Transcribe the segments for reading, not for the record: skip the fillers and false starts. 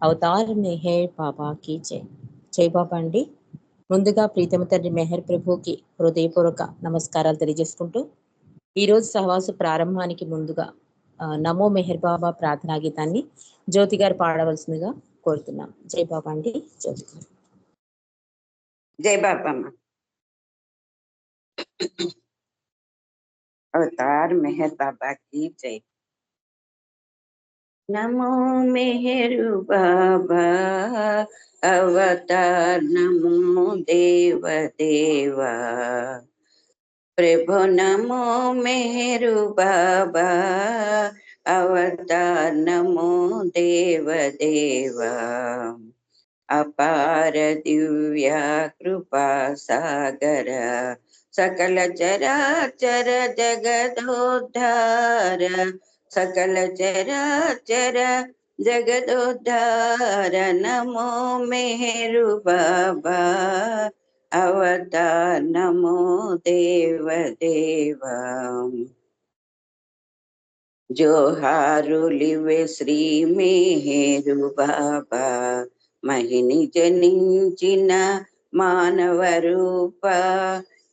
Avatar Meher బాబాకి జై. జై బాబా అండి. ముందుగా ప్రీతమ తండ్రి మెహర్ ప్రభుకి హృదయపూర్వక నమస్కారాలు తెలియజేసుకుంటూ ఈరోజు సహవాసు ప్రారంభానికి ముందుగా నమో మెహర్ బాబా ప్రార్థనా గీతాన్ని జ్యోతి గారు పాడవలసిందిగా కోరుతున్నాం. జై బాబా అండి. జ్యోతి గారు. జై బాబమ్మ. అవతార్ మెహర్ బాబాకి జై. నమో మెహరు బాబా అవతార్ నమో దేవ దేవా ప్రభు నమో మెహరు బాబా అవతార్ నమో దేవ దేవా అపార దివ్య కృపా సాగర సకల చరాచర జగదోద్ధార సకల చరాచర జగదోద్ధార నమో మెహరు బాబా అవతార్ నమో దేవ దేవా జోహారులివే శ్రీ మెహరు బాబా మహిని జనించిన మానవ రూప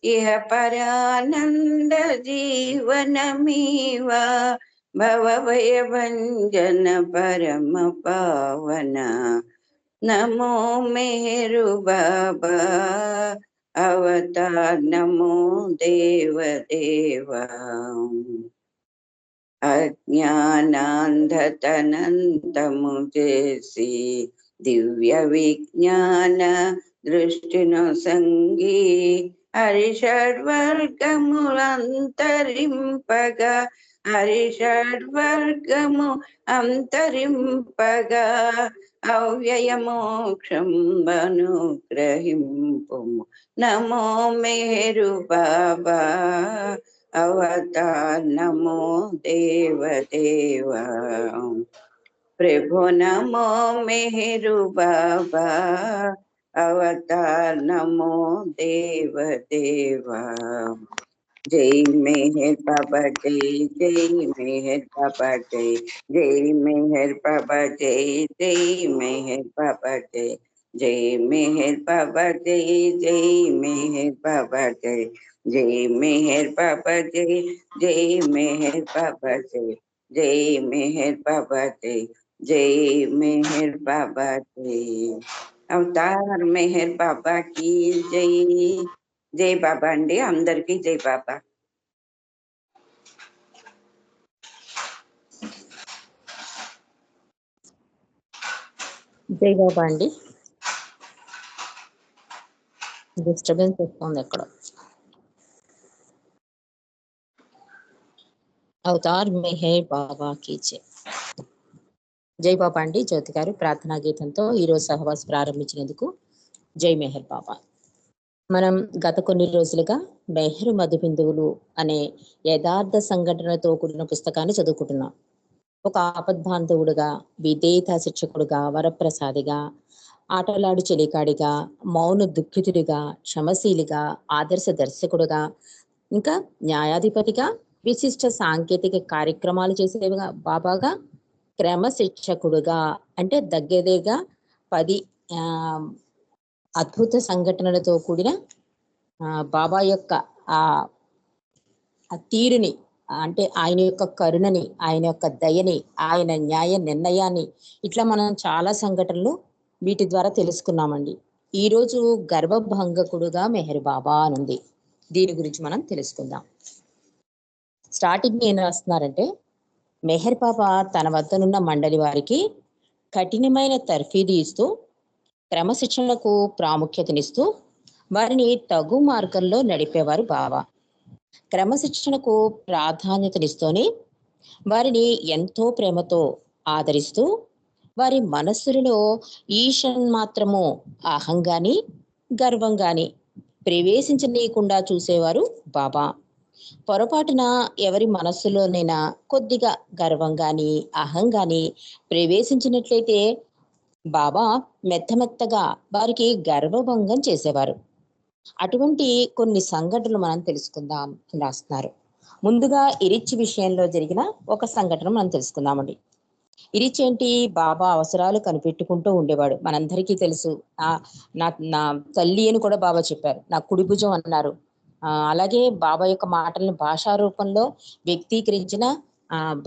ఇహ పరానంద జీవనమీవా భవభయ భంజన పరమ పావన నమో మెహరు బాబా అవతార్ నమో దేవ దేవా అజ్ఞానాంధతనంతము చేసి దివ్య విజ్ఞాన దృష్టిను సంగి హరిషడ్వర్గములంతరింపగా హరిషడ్వర్గము అంతరింపగా అవ్యయ మోక్షం అనుగ్రహింపు నమో మెహరు బాబా అవతార్ నమో దేవ దేవా ప్రభు నమో మెహరు బాబా అవతార్ నమో దేవ దేవా జై మెహర్ బాబా జై జై మెహర్ బాబా జై జై మెహర్ బాబా జై జై మెహర్ బాబా జై జై మెహర్ బాబా జై జై మెహర్ బాబా జై జై మెహర్ బాబా జై జై మెహర్ బాబా జై జై మెహర్ బాబా జై జై మెహర్ బాబా జై అవతార్ మెహర్ బాబా की జై. జై బాబా అండి. అందరికీ జై బాబా. జై బాబా అండి. డిస్టర్బెన్స్ వస్తుంది ఎక్కడ. అవతార్ మెహర్ బాబాకి జై. జై బాబా అండి. జ్యోతి గారు ప్రార్థనా గీతంతో ఈరోజు సహవాస్ ప్రారంభించినందుకు జై మెహర్ బాబా. మనం గత కొన్ని రోజులుగా మెహరు మధుబిందువులు అనే యథార్థ సంఘటనతో కూడిన పుస్తకాన్ని చదువుకుంటున్నాం. ఒక ఆపద్బాంధవుడుగా, విధేయత శిక్షకుడుగా, వరప్రసాదిగా, ఆటలాడు చెలికాడిగా, మౌన దుఃఖితుడిగా, క్షమశీలిగా, ఆదర్శ దర్శకుడుగా, ఇంకా న్యాయాధిపతిగా, విశిష్ట సాంకేతిక కార్యక్రమాలు చేసేవిగా బాబాగా, క్రమశిక్షకుడుగా అంటే దగ్గరగా 10 అద్భుత సంఘటనలతో కూడిన బాబా యొక్క ఆ తీరుని, అంటే ఆయన యొక్క కరుణని, ఆయన యొక్క దయని, ఆయన న్యాయ నిర్ణయాన్ని, ఇట్లా మనం చాలా సంఘటనలు వీటి ద్వారా తెలుసుకున్నామండి. ఈరోజు గర్వభంగకుడుగా మెహర్ బాబా అనుంది. దీని గురించి మనం తెలుసుకుందాం. స్టార్టింగ్ ఏం రాస్తున్నారంటే, మెహర్ బాబా తన వద్దనున్న మండలి వారికి కఠినమైన తర్ఫీదు ఇస్తూ, క్రమశిక్షణకు ప్రాముఖ్యతనిస్తూ వారిని తగు మార్గంలో నడిపేవారు బాబా. క్రమశిక్షణకు ప్రాధాన్యతనిస్తూనే వారిని ఎంతో ప్రేమతో ఆదరిస్తూ వారి మనస్సులలో ఈషన్ మాత్రము అహంగాని గర్వంగాని ప్రవేశించనీయకుండా చూసేవారు బాబా. పొరపాటున ఎవరి మనస్సులోనైనా కొద్దిగా గర్వంగాని అహంగాని ప్రవేశించినట్లయితే బాబా మెత్తమెత్తగా వారికి గర్వభంగం చేసేవారు. అటువంటి కొన్ని సంఘటనలు మనం తెలుసుకుందాం రాస్తున్నారు. ముందుగా ఇరిచ్చి విషయంలో జరిగిన ఒక సంఘటన మనం తెలుసుకుందామండి. ఇరిచి ఏంటి, బాబా అవసరాలు కనిపెట్టుకుంటూ ఉండేవాడు. మనందరికీ తెలుసు. నా నా తల్లి అని కూడా బాబా చెప్పారు, నా కుడి భుజం అన్నారు. అలాగే బాబా యొక్క మాటలను భాషా రూపంలో వ్యక్తీకరించిన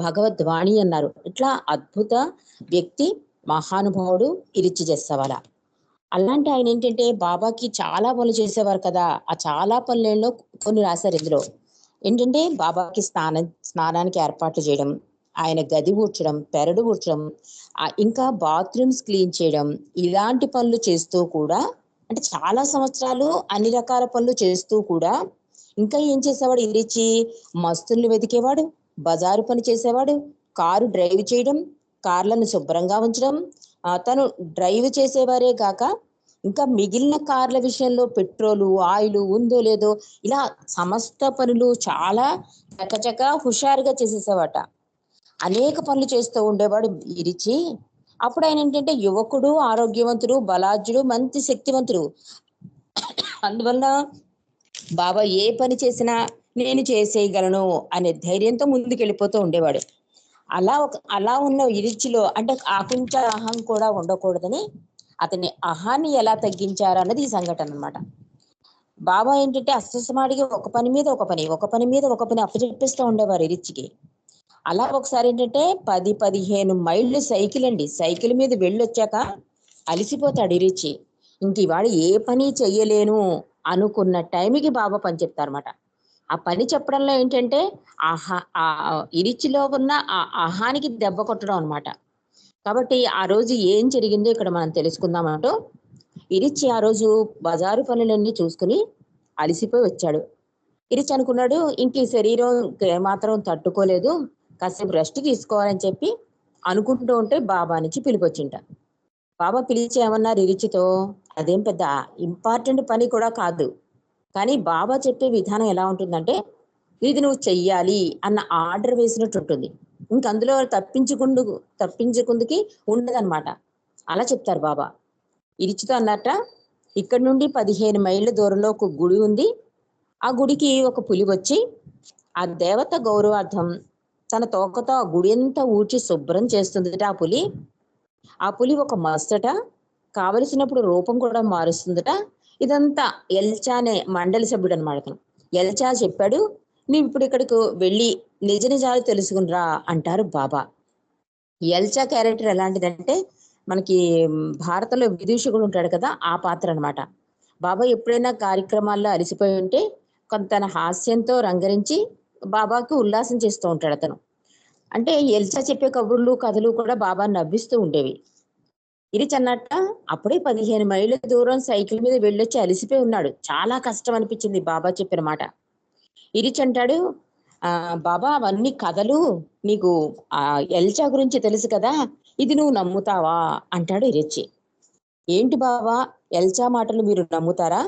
భగవద్వాణి అన్నారు. ఇట్లా అద్భుత వ్యక్తి, మహానుభావుడు ఇరిచి జస్సవాల. అలాంటి ఆయన ఏంటంటే బాబాకి చాలా పనులు చేసేవారు కదా. ఆ చాలా పనులలో కొన్ని రాశారు ఇందులో. ఏంటంటే బాబాకి స్నానానికి ఏర్పాట్లు చేయడం, ఆయన గది ఊడ్చడం, పెరడు ఊడ్చడం, ఇంకా బాత్రూమ్స్ క్లీన్ చేయడం, ఇలాంటి పనులు చేస్తూ కూడా, అంటే చాలా సంవత్సరాలు అన్ని రకాల పనులు చేస్తూ కూడా ఇంకా ఏం చేసేవాడు ఇరిచి, మస్తుల్ని వెతికేవాడు, బజారు పని చేసేవాడు, కారు డ్రైవ్ చేయడం, కార్లను శుభ్రంగా ఉంచడం, తను డ్రైవ్ చేసేవారే కాక ఇంకా మిగిలిన కార్ల విషయంలో పెట్రోలు ఆయిల్ ఉందో లేదో ఇలా సమస్త పనులు చాలా చకచక హుషారుగా చేసేసేవాట. అనేక పనులు చేస్తూ ఉండేవాడు ఇరిచి. అప్పుడు ఆయన ఏంటంటే యువకుడు, ఆరోగ్యవంతుడు, బలాఢ్యుడు, మంచి శక్తివంతుడు. అందువల్ల బాబా ఏ పని చేసినా నేను చేసేయగలను అనే ధైర్యంతో ముందుకు వెళ్ళిపోతూ ఉండేవాడు. అలా ఉన్న ఇరిచిలో అంటే ఆకుంచ అహం కూడా ఉండకూడదని అతని అహాన్ని ఎలా తగ్గించారు అన్నది ఈ సంఘటన అన్నమాట. బాబా ఏంటంటే అస్తమాడికి ఒక పని మీద ఒక పని అప్పచెప్పిస్తూ ఉండేవారు ఇరిచికి. అలా ఒకసారి ఏంటంటే 10-15 మైళ్ళు సైకిల్ మీద వెళ్ళొచ్చాక అలిసిపోతాడు ఇరిచి. ఇంక ఇవాళ ఏ పని చెయ్యలేను అనుకున్న టైంకి బాబా పని చెప్తారన్నమాట. ఆ పని చెప్పడంలో ఏంటంటే ఇరిచిలో ఉన్న ఆ అహానికి దెబ్బ కొట్టడం అనమాట. కాబట్టి ఆ రోజు ఏం జరిగిందో ఇక్కడ మనం తెలుసుకుందామంటూ, ఇరిచి ఆ రోజు బజారు పనులన్నీ చూసుకుని అలిసిపోయి వచ్చాడు. ఇరిచి అనుకున్నాడు, ఇంక ఈ శరీరం ఏమాత్రం తట్టుకోలేదు, కాసేపు రెస్ట్ తీసుకోవాలని చెప్పి అనుకుంటూ ఉంటే బాబా నుంచి పిలిపొచ్చింట. బాబా పిలిచి ఏమన్నారు ఇరిచితో, అదేం పెద్ద ఇంపార్టెంట్ పని కూడా కాదు, కానీ బాబా చెప్పే విధానం ఎలా ఉంటుందంటే ఇది నువ్వు చెయ్యాలి అన్న ఆర్డర్ వేసినట్టు ఉంటుంది. ఇంక అందులో తప్పించుకుందుకి ఉండదన్నమాట. అలా చెప్తారు బాబా. ఇరిచితో అన్నట్ట, ఇక్కడ నుండి 15 మైళ్ళ దూరంలో ఒక గుడి ఉంది. ఆ గుడికి ఒక పులి వచ్చి ఆ దేవత గౌరవార్థం తన తోకతో ఆ గుడి అంతా ఊడ్చి శుభ్రం చేస్తుందట ఆ పులి ఒక మస్తట, కావలసినప్పుడు రూపం కూడా మారుస్తుందట. ఇదంతా ఎల్చా అనే మండలి సభ్యుడు అనమాట. ఎల్చా చెప్పాడు, నీవు ఇప్పుడు ఇక్కడికి వెళ్ళి నిజ నిజాలు తెలుసుకునిరా అంటారు బాబా. ఎల్చా క్యారెక్టర్ ఎలాంటిదంటే మనకి భారతంలో విదూషకుడు ఉంటాడు కదా, ఆ పాత్ర అనమాట. బాబా ఎప్పుడైనా కార్యక్రమాల్లో అలసిపోయి ఉంటే కొంత తన హాస్యంతో రంగరించి బాబాకి ఉల్లాసం చేస్తూ ఉంటాడు అతను. అంటే ఎల్చా చెప్పే కబుర్లు కథలు కూడా బాబా నవ్విస్తూ ఉండేవి. ఇరిచి అన్నట్ట అప్పుడే 15 మైళ్ళ దూరం సైకిల్ మీద వెళ్ళొచ్చి అలసిపోయి ఉన్నాడు. చాలా కష్టం అనిపించింది బాబా చెప్పిన మాట. ఇరిచి అంటాడు, బాబా అవన్నీ కథలు, నీకు ఎల్చా గురించి తెలుసు కదా, ఇది నువ్వు నమ్ముతావా అంటాడు ఇరిచి. ఏంటి బాబా, ఎల్చా మాటలు మీరు నమ్ముతారా?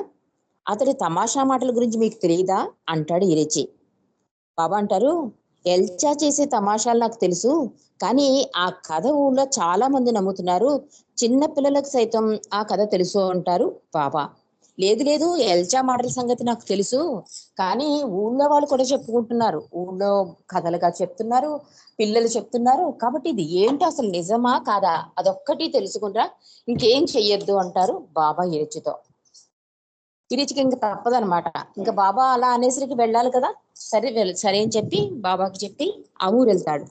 అతడి తమాషా మాటల గురించి మీకు తెలియదా అంటాడు ఇరిచి. బాబా అంటారు, ఎల్చా చేసే తమాషాలు నాకు తెలుసు, కానీ ఆ కథ ఊళ్ళో చాలా మంది నమ్ముతున్నారు, చిన్న పిల్లలకు సైతం ఆ కథ తెలుసు అంటారు బాబా. లేదు ఎల్చా మాటల సంగతి నాకు తెలుసు, కానీ ఊళ్ళో వాళ్ళు కూడా చెప్పుకుంటున్నారు, ఊళ్ళో కథలుగా చెప్తున్నారు, పిల్లలు చెప్తున్నారు, కాబట్టి ఇది ఏంటి అసలు నిజమా కాదా అదొక్కటి తెలుసుకుంటా, ఇంకేం చెయ్యొద్దు అంటారు బాబా ఇరిచితో. ఇరిచికి ఇంకా తప్పదనమాట. ఇంకా బాబా అలా అనేసరికి వెళ్ళాలి కదా, సరే అని చెప్పి బాబాకి చెప్పి ఆ ఊరు వెళ్తాడు.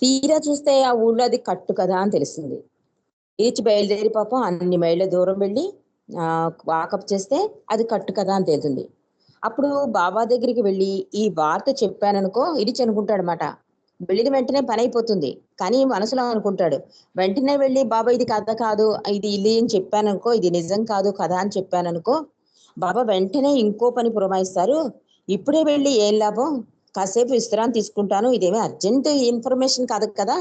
తీరా చూస్తే ఆ ఊళ్ళో అది కట్టు కదా అని తెలుస్తుంది. ఇరిచి బయలుదేరి పాపం అన్ని మైళ్ళ దూరం వెళ్ళి వాకప్ చేస్తే అది కట్టు కదా అని తేలుతుంది. అప్పుడు బాబా దగ్గరికి వెళ్ళి ఈ వార్త చెప్పాననుకో, ఇరిచి అనుకుంటాడు అనమాట, వెళ్ళిన వెంటనే పని అయిపోతుంది. కానీ మనసులో అనుకుంటాడు, వెంటనే వెళ్ళి బాబా ఇది కథ కాదు, ఇది ఇల్లు అని చెప్పాననుకో, ఇది నిజం కాదు కథ అని చెప్పాననుకో, బాబా వెంటనే ఇంకో పని పురమాయిస్తారు. ఇప్పుడే వెళ్ళి ఏం లాభం, కాసేపు విశ్రాంతి తీసుకుంటాను, ఇదేమీ అర్జెంట్ ఇన్ఫర్మేషన్ కాదు కదా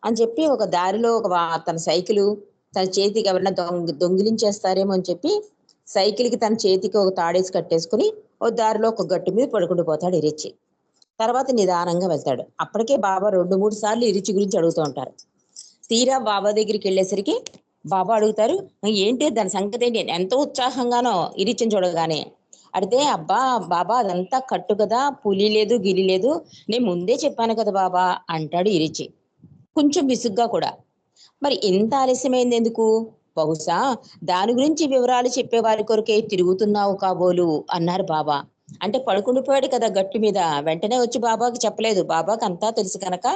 అని చెప్పి ఒక దారిలో తన సైకిల్ తన చేతికి ఎవరైనా దొంగిలించేస్తారేమో అని చెప్పి సైకిల్కి తన చేతికి ఒక తాడేసి కట్టేసుకుని ఓ దారిలో ఒక గట్టు మీద పడుకుంటూ పోతాడు ఇరిచి. తర్వాత నిదానంగా వెళ్తాడు. అప్పటికే బాబా 2-3 సార్లు ఇరిచి గురించి అడుగుతూ ఉంటారు. తీరా బాబా దగ్గరికి వెళ్ళేసరికి బాబా అడుగుతారు, ఏంటి దాని సంగతి ఏంటి? ఎంతో ఉత్సాహంగానో ఇరిచిని చూడగానే. అడిగితే, అబ్బా బాబా అదంతా కట్టు కదా, పులి లేదు గిలి లేదు, నేను ముందే చెప్పాను కదా బాబా అంటాడు ఇరిచి, కొంచెం విసుగ్గా కూడా. మరి ఇంత ఆలస్యమైంది ఎందుకు? బహుశా దాని గురించి వివరాలు చెప్పేవారి కొరకే తిరుగుతున్నావు కాబోలు అన్నారు బాబా. అంటే పడుకుండిపోయాడు కదా గట్టు మీద, వెంటనే వచ్చి బాబాకి చెప్పలేదు. బాబాకి అంతా తెలుసు కనుక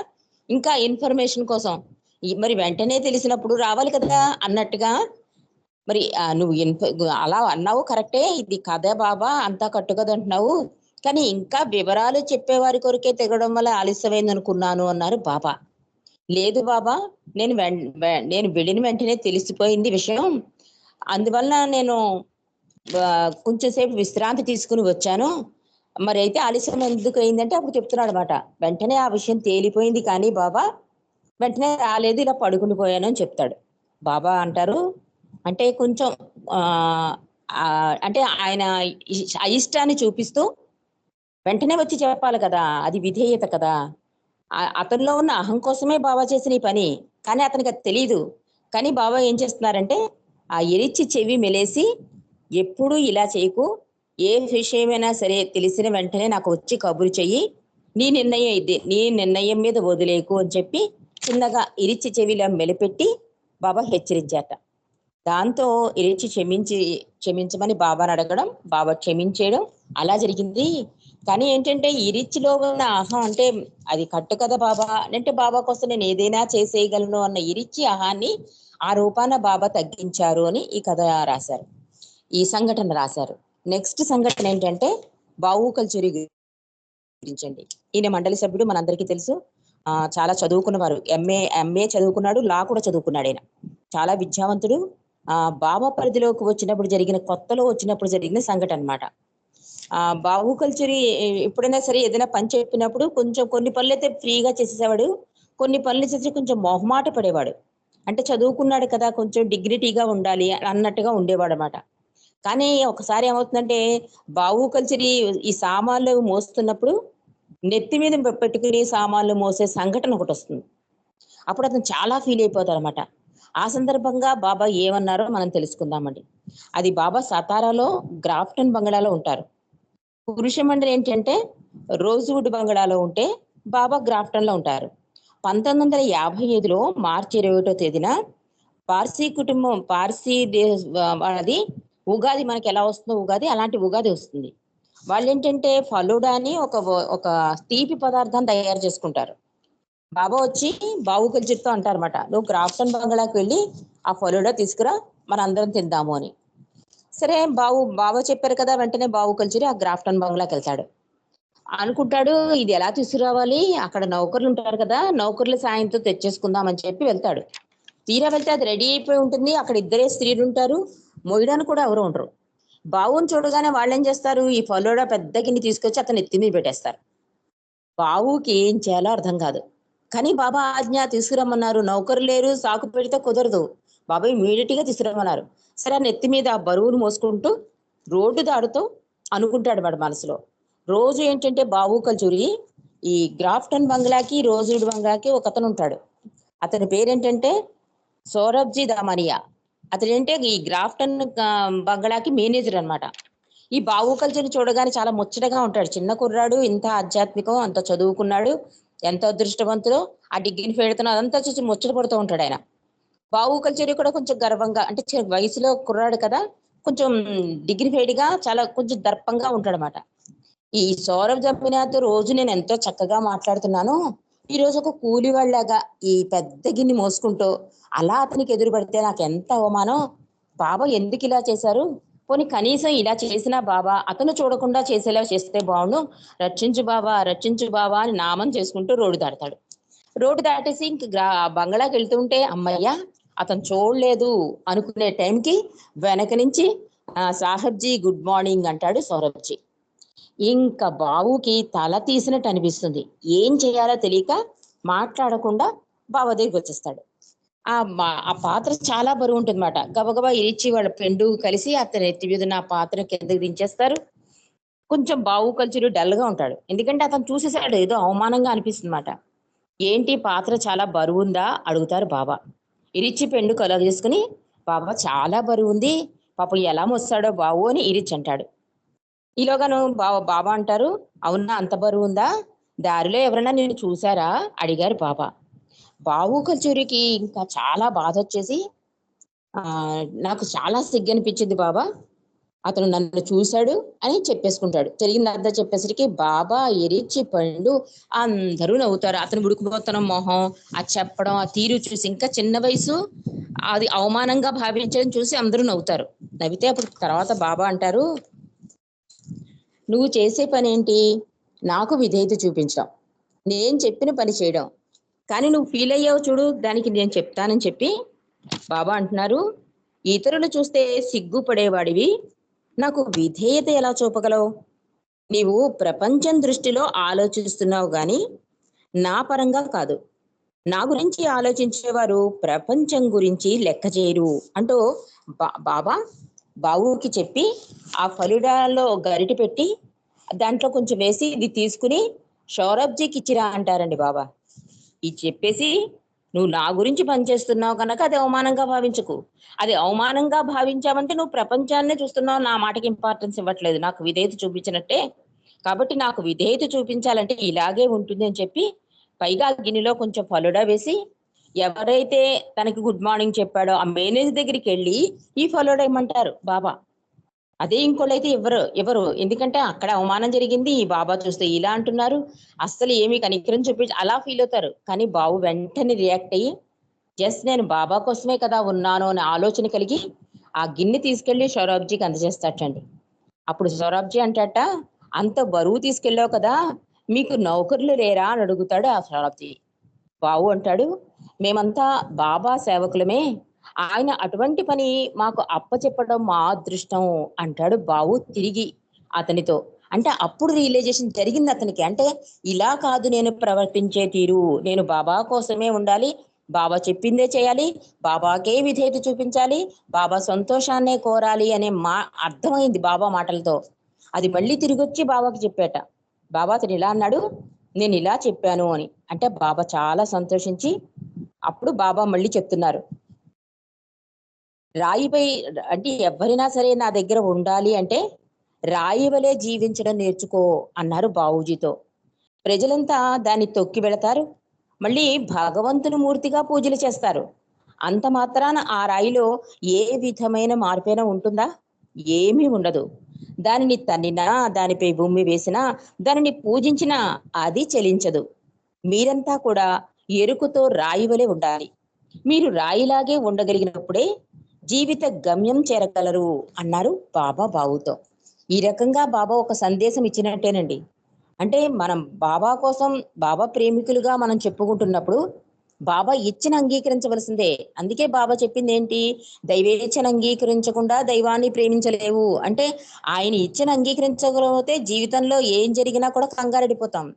ఇంకా ఇన్ఫర్మేషన్ కోసం మరి వెంటనే తెలిసినప్పుడు రావాలి కదా అన్నట్టుగా. మరి నువ్వు అలా అన్నావు కరెక్టే, ఇది కథ బాబా అంతా కట్టుకథ అంటున్నావు, కానీ ఇంకా వివరాలు చెప్పేవారి కొరకే తెగడం వల్ల ఆలస్యమైంది అనుకున్నాను అన్నారు బాబా. లేదు బాబా, నేను వెళ్ళిన వెంటనే తెలిసిపోయింది విషయం, అందువల్ల నేను కొంచెం సేపు విశ్రాంతి తీసుకుని వచ్చాను. మరి అయితే ఆలస్యం ఎందుకు అయిందంటే అప్పుడు చెప్తున్నాడు అనమాట. వెంటనే ఆ విషయం తేలిపోయింది కానీ బాబా వెంటనే రాలేదు, ఇలా పడుకుని పోయాను అని చెప్తాడు. బాబా అంటారు, అంటే కొంచెం ఆ ఆ, అంటే ఆయన అయిష్టాన్ని చూపిస్తూ వెంటనే వచ్చి చెప్పాలి కదా, అది విధేయత కదా. అతనిలో ఉన్న అహం కోసమే బాబా చేసిన ఈ పని, కానీ అతనికి అది తెలియదు. కానీ బాబా ఏం చేస్తున్నారంటే ఆ ఎరిచి చెవి మెలేసి, ఎప్పుడు ఇలా చేయకు, ఏ విషయమైనా సరే తెలిసిన వెంటనే నాకు వచ్చి కబురు చెయ్యి, నీ నిర్ణయం ఇది, నీ నిర్ణయం మీద వదిలేకు అని చెప్పి చిన్నగా ఇరిచి చెవిలో మెలిపెట్టి బాబా హెచ్చరించాట. దాంతో ఇరిచి క్షమించమని బాబాని అడగడం, బాబా క్షమించేయడం, అలా జరిగింది. కానీ ఏంటంటే ఇరిచిలో ఉన్న అహం, అంటే అది కట్టు కదా బాబా అంటే బాబా కోసం నేను ఏదైనా చేసేయగలను అన్న ఇరిచి అహాన్ని ఆ రూపాన బాబా తగ్గించారు అని ఈ కథ రాశారు, ఈ సంఘటన రాశారు. నెక్స్ట్ సంఘటన ఏంటంటే బావు కల్చరీ గురించండి. ఈయన మండలి సభ్యుడు, మనందరికీ తెలుసు. చాలా చదువుకున్నవారు, ఎంఏ చదువుకున్నాడు, లా కూడా చదువుకున్నాడు. ఆయన చాలా విద్యావంతుడు. బాబా పరిధిలోకి కొత్తలో వచ్చినప్పుడు జరిగిన సంఘటన అనమాట. బాబు కల్చరీ ఎప్పుడైనా సరే ఏదైనా పని చెప్పినప్పుడు కొంచెం కొన్ని పనులు అయితే ఫ్రీగా చేసేసేవాడు, కొన్ని పనులు చేసి కొంచెం మొహమాట పడేవాడు. అంటే చదువుకున్నాడు కదా, కొంచెం డిగ్నిటీగా ఉండాలి అన్నట్టుగా ఉండేవాడు అనమాట. కానీ ఒకసారి ఏమవుతుందంటే బావు కల్చరీ ఈ సామాన్లు మోస్తున్నప్పుడు నెత్తి మీద పెట్టుకుని సామాన్లు మోసే సంఘటన ఒకటి వస్తుంది. అప్పుడు అతను చాలా ఫీల్ అయిపోతాడు అనమాట. ఆ సందర్భంగా బాబా ఏమన్నారో మనం తెలుసుకుందామండి. అది బాబా సతారాలో గ్రాఫ్టన్ బంగ్లాలో ఉంటారు. పురుష మండలి ఏంటంటే రోజ్వుడ్ బంగ్లాలో ఉంటే బాబా గ్రాఫ్టన్ లో ఉంటారు. 1955లో మార్చి 21వ తేదీన పార్సీ వాళ్ళది ఉగాది, మనకి ఎలా వస్తుందో ఉగాది, అలాంటి ఉగాది వస్తుంది. వాళ్ళు ఏంటంటే ఫలూడా అని ఒక తీపి పదార్థాన్ని తయారు చేసుకుంటారు. బాబా వచ్చి బాబు కల్చర్తో అంటారన్నమాట, నువ్వు గ్రాఫ్టన్ బంగ్లాకి వెళ్ళి ఆ ఫలూడా తీసుకురా, మన అందరం తిందాము అని. సరే, బాబా చెప్పారు కదా, వెంటనే బాబు కల్చరి ఆ గ్రాఫ్టన్ బంగ్లాకి వెళ్తాడు. అనుకుంటాడు, ఇది ఎలా తీసుకురావాలి, అక్కడ నౌకర్లు ఉంటారు కదా, నౌకర్ల సాయంతో తెచ్చేసుకుందాం అని చెప్పి వెళ్తాడు. తీరా వెళ్తే అది రెడీ అయిపోయి ఉంటుంది. అక్కడ ఇద్దరే స్త్రీలు ఉంటారు, మోయడానికి కూడా ఎవరు ఉండరు. బావుని చూడగానే వాళ్ళు ఏం చేస్తారు, ఈ ఫలోడా పెద్ద గిన్నె తీసుకొచ్చి అతను ఎత్తి మీద పెట్టేస్తారు. బావుకి ఏం చేయాలో అర్థం కాదు. కానీ బాబా ఆజ్ఞ, తీసుకురమ్మన్నారు, నౌకరు లేరు, సాకు పెడితే కుదరదు. బాబా ఇమీడియట్ గా తీసుకురమ్మన్నారు. సరే, ఆ నెత్తి మీద ఆ బరువును మోసుకుంటూ రోడ్డు దాడుతూ అనుకుంటాడు వాడు మనసులో. రోజు ఏంటంటే బావు కల్చూరి ఈ గ్రాఫ్టన్ బంగ్లాకి, రోజుడ్ బంగ్లాకి ఒక అతను ఉంటాడు. అతని పేరేంటంటే సౌరభ్జీ దామనియా. అతడంటే ఈ గ్రాఫ్టన్ బంగ్లాకి మేనేజర్ అన్నమాట. ఈ బావు కల్చర్ని చూడగానే చాలా ముచ్చటగా ఉంటాడు. చిన్న కుర్రాడు, ఇంత ఆధ్యాత్మికం, అంత చదువుకున్నాడు, ఎంత అదృష్టవంతుడో, ఆ డిగ్రీని పెడుతున్నా అదంతా చూసి ముచ్చట పడుతూ ఉంటాడు ఆయన. బావు కల్చర్ కూడా కొంచెం గర్వంగా, అంటే వయసులో కుర్రాడు కదా, కొంచెం డిగ్నిఫైడ్గా, చాలా కొంచెం దర్పంగా ఉంటాడనమాట. ఈ సౌరభ్ జంపినాతో రోజు నేను ఎంతో చక్కగా మాట్లాడుతున్నాను, ఈ రోజు ఒక కూలి వాళ్ళగా ఈ పెద్ద గిన్నె మోసుకుంటూ అలా అతనికి ఎదురు పడితే నాకు ఎంత అవమానం. బాబా ఎందుకు ఇలా చేశారు, పోనీ కనీసం ఇలా చేసినా బాబా అతను చూడకుండా చేసేలా చేస్తే బాగుండు, రక్షించు బాబా, రక్షించు బాబా అని నామం చేసుకుంటూ రోడ్డు దాడతాడు. రోడ్డు దాటేసి ఇంక బంగ్లాకి వెళ్తుంటే అమ్మయ్య అతను చూడలేదు అనుకునే టైంకి వెనక నుంచి సాహెబ్జీ గుడ్ మార్నింగ్ అంటాడు సౌరభ్జీ. ఇంకా బావుకి తల తీసినట్టు అనిపిస్తుంది. ఏం చేయాలో తెలియక మాట్లాడకుండా బావ దగ్గరికి వచ్చేస్తాడు. ఆ పాత్ర చాలా బరువు ఉంటుంది అన్నమాట. గబగబా ఇరిచి వాళ్ళ ఫ్రెండ్ కలిసి అతని ఎత్తి మీద నా పాత్ర కిందకి దించేస్తారు. కొంచెం బావు కల్చరు డల్ గా ఉంటాడు, ఎందుకంటే అతను చూసేసాడు, ఏదో అవమానంగా అనిపిస్తుంది అన్నమాట. ఏంటి పాత్ర చాలా బరువుందా అడుగుతారు బాబా. ఇరిచి పెండు కలుగ చేసుకుని, బాబా చాలా బరువు ఉంది, పాపం ఎలా మోస్తాడో బావు అని ఇరిచి అంటాడు. ఈలోగాను బాబా అంటారు, అవునా అంత బరువు ఉందా, దారిలో ఎవరైనా నిన్ను చూసారా అడిగారు బాబా. బావు కల్చూరికి ఇంకా చాలా బాధ వచ్చేసి, నాకు చాలా సిగ్గు అనిపించింది బాబా, అతను నన్ను చూశాడు అని చెప్పేసుకుంటాడు. జరిగిందంతా చెప్పేసరికి బాబా ఎరిచి పండు అందరూ నవ్వుతారు. అతను ఉడుకుపోతున్న మొహం, ఆ చెప్పడం, ఆ తీరు చూసి, ఇంకా చిన్న వయసు, అది అవమానంగా భావించడం చూసి అందరూ నవ్వుతారు. నవ్వితే అప్పుడు తర్వాత బాబా అంటారు, నువ్వు చేసే పని ఏంటి, నాకు విధేయత చూపించడం, నేను చెప్పిన పని చేయడం, కానీ నువ్వు ఫీల్ అయ్యావు చూడు, దానికి నేను చెప్తానని చెప్పి బాబా అంటున్నారు, ఇతరులు చూస్తే సిగ్గుపడేవాడివి, నాకు విధేయత ఎలా చూపగలవు, నీవు ప్రపంచం దృష్టిలో ఆలోచిస్తున్నావు గాని నా పరంగా కాదు. నా గురించి ఆలోచించేవారు ప్రపంచం గురించి లెక్క చేయరు అంటూ బాబా బావుకి చెప్పి, ఆ ఫలుడాలో గరిటె పెట్టి దాంట్లో కొంచెం వేసి ఇది తీసుకుని సౌరభ్జీకి ఇచ్చిరా అంటారండి బాబా. ఇది చెప్పేసి, నువ్వు నా గురించి పనిచేస్తున్నావు కనుక అది అవమానంగా భావించకు, అది అవమానంగా భావించావంటే నువ్వు ప్రపంచాన్నే చూస్తున్నావు, నా మాటకి ఇంపార్టెన్స్ ఇవ్వట్లేదు, నాకు విధేయత చూపించినట్టే, కాబట్టి నాకు విధేయత చూపించాలంటే ఇలాగే ఉంటుంది అని చెప్పి, పైగా గిన్నెలో కొంచెం ఫలుడా వేసి, ఎవరైతే తనకి గుడ్ మార్నింగ్ చెప్పాడో ఆ మేనేజర్ దగ్గరికి వెళ్ళి ఈ ఫలుడా ఇమ్మంటారు బాబా. అదే ఇంకోళ్ళైతే ఎవరు ఎందుకంటే అక్కడ అవమానం జరిగింది, ఈ బాబా చూస్తే ఇలా అంటున్నారు, అస్సలు ఏమి కనికరం చూపించి అలా ఫీల్ అవుతారు. కానీ బాబు వెంటనే రియాక్ట్ అయ్యి, జస్ట్ నేను బాబా కోసమే కదా ఉన్నాను అనే ఆలోచన కలిగి ఆ గిన్నె తీసుకెళ్లి సౌరభ్జీకి అందజేస్తాటండి. అప్పుడు సౌరభ్జీ అంటాట, అంత బరువు తీసుకెళ్ళావు కదా, మీకు నౌకర్లు లేరా అని అడుగుతాడు ఆ సౌరభ్జీ. బావు అంటాడు, మేమంతా బాబా సేవకులమే, ఆయన అటువంటి పని మాకు అప్పచెప్పడం మా అదృష్టం అంటాడు బావు తిరిగి అతనితో. అంటే అప్పుడు రియలైజేషన్ జరిగింది అతనికి. అంటే ఇలా కాదు నేను ప్రవర్తించే తీరు, నేను బాబా కోసమే ఉండాలి, బాబా చెప్పిందే చేయాలి, బాబాకే విధేయత చూపించాలి, బాబా సంతోషాన్నే కోరాలి అనే అర్థమైంది బాబా మాటలతో. అది మళ్ళీ తిరిగి వచ్చి బాబాకి చెప్పాట. బాబా అతను ఇలా అన్నాడు, నేను ఇలా చెప్పాను అని. అంటే బాబా చాలా సంతోషించి అప్పుడు బాబా మళ్ళీ చెప్తున్నారు, రాయిపై, అంటే ఎవరైనా సరే నా దగ్గర ఉండాలి అంటే రాయి వలె జీవించడం నేర్చుకో అన్నారు బావుజీతో. ప్రజలంతా దాన్ని తొక్కి వెళతారు, మళ్ళీ భగవంతుని మూర్తిగా పూజలు చేస్తారు. అంత మాత్రాన ఆ రాయిలో ఏ విధమైన మార్పైనా ఉంటుందా, ఏమీ ఉండదు. దానిని తన్నినా, దానిపై భూమి వేసినా, దానిని పూజించినా అది చలించదు. మీరంతా కూడా ఎరుకుతో రాయి వలె ఉండాలి, మీరు రాయిలాగే ఉండగలిగినప్పుడే జీవిత గమ్యం చేరగలరు అన్నారు బాబా బావుతో. ఈ రకంగా బాబా ఒక సందేశం ఇచ్చినట్టేనండి. అంటే మనం బాబా కోసం, బాబా ప్రేమికులుగా మనం చెప్పుకుంటున్నప్పుడు బాబా ఇచ్చిన అంగీకరించవలసిందే. అందుకే బాబా చెప్పింది ఏంటి, దైవేచ్ఛను అంగీకరించకుండా దైవాన్ని ప్రేమించలేవు. అంటే ఆయన ఇచ్చిన అంగీకరించకపోతే జీవితంలో ఏం జరిగినా కూడా కంగారెడిపోతాం.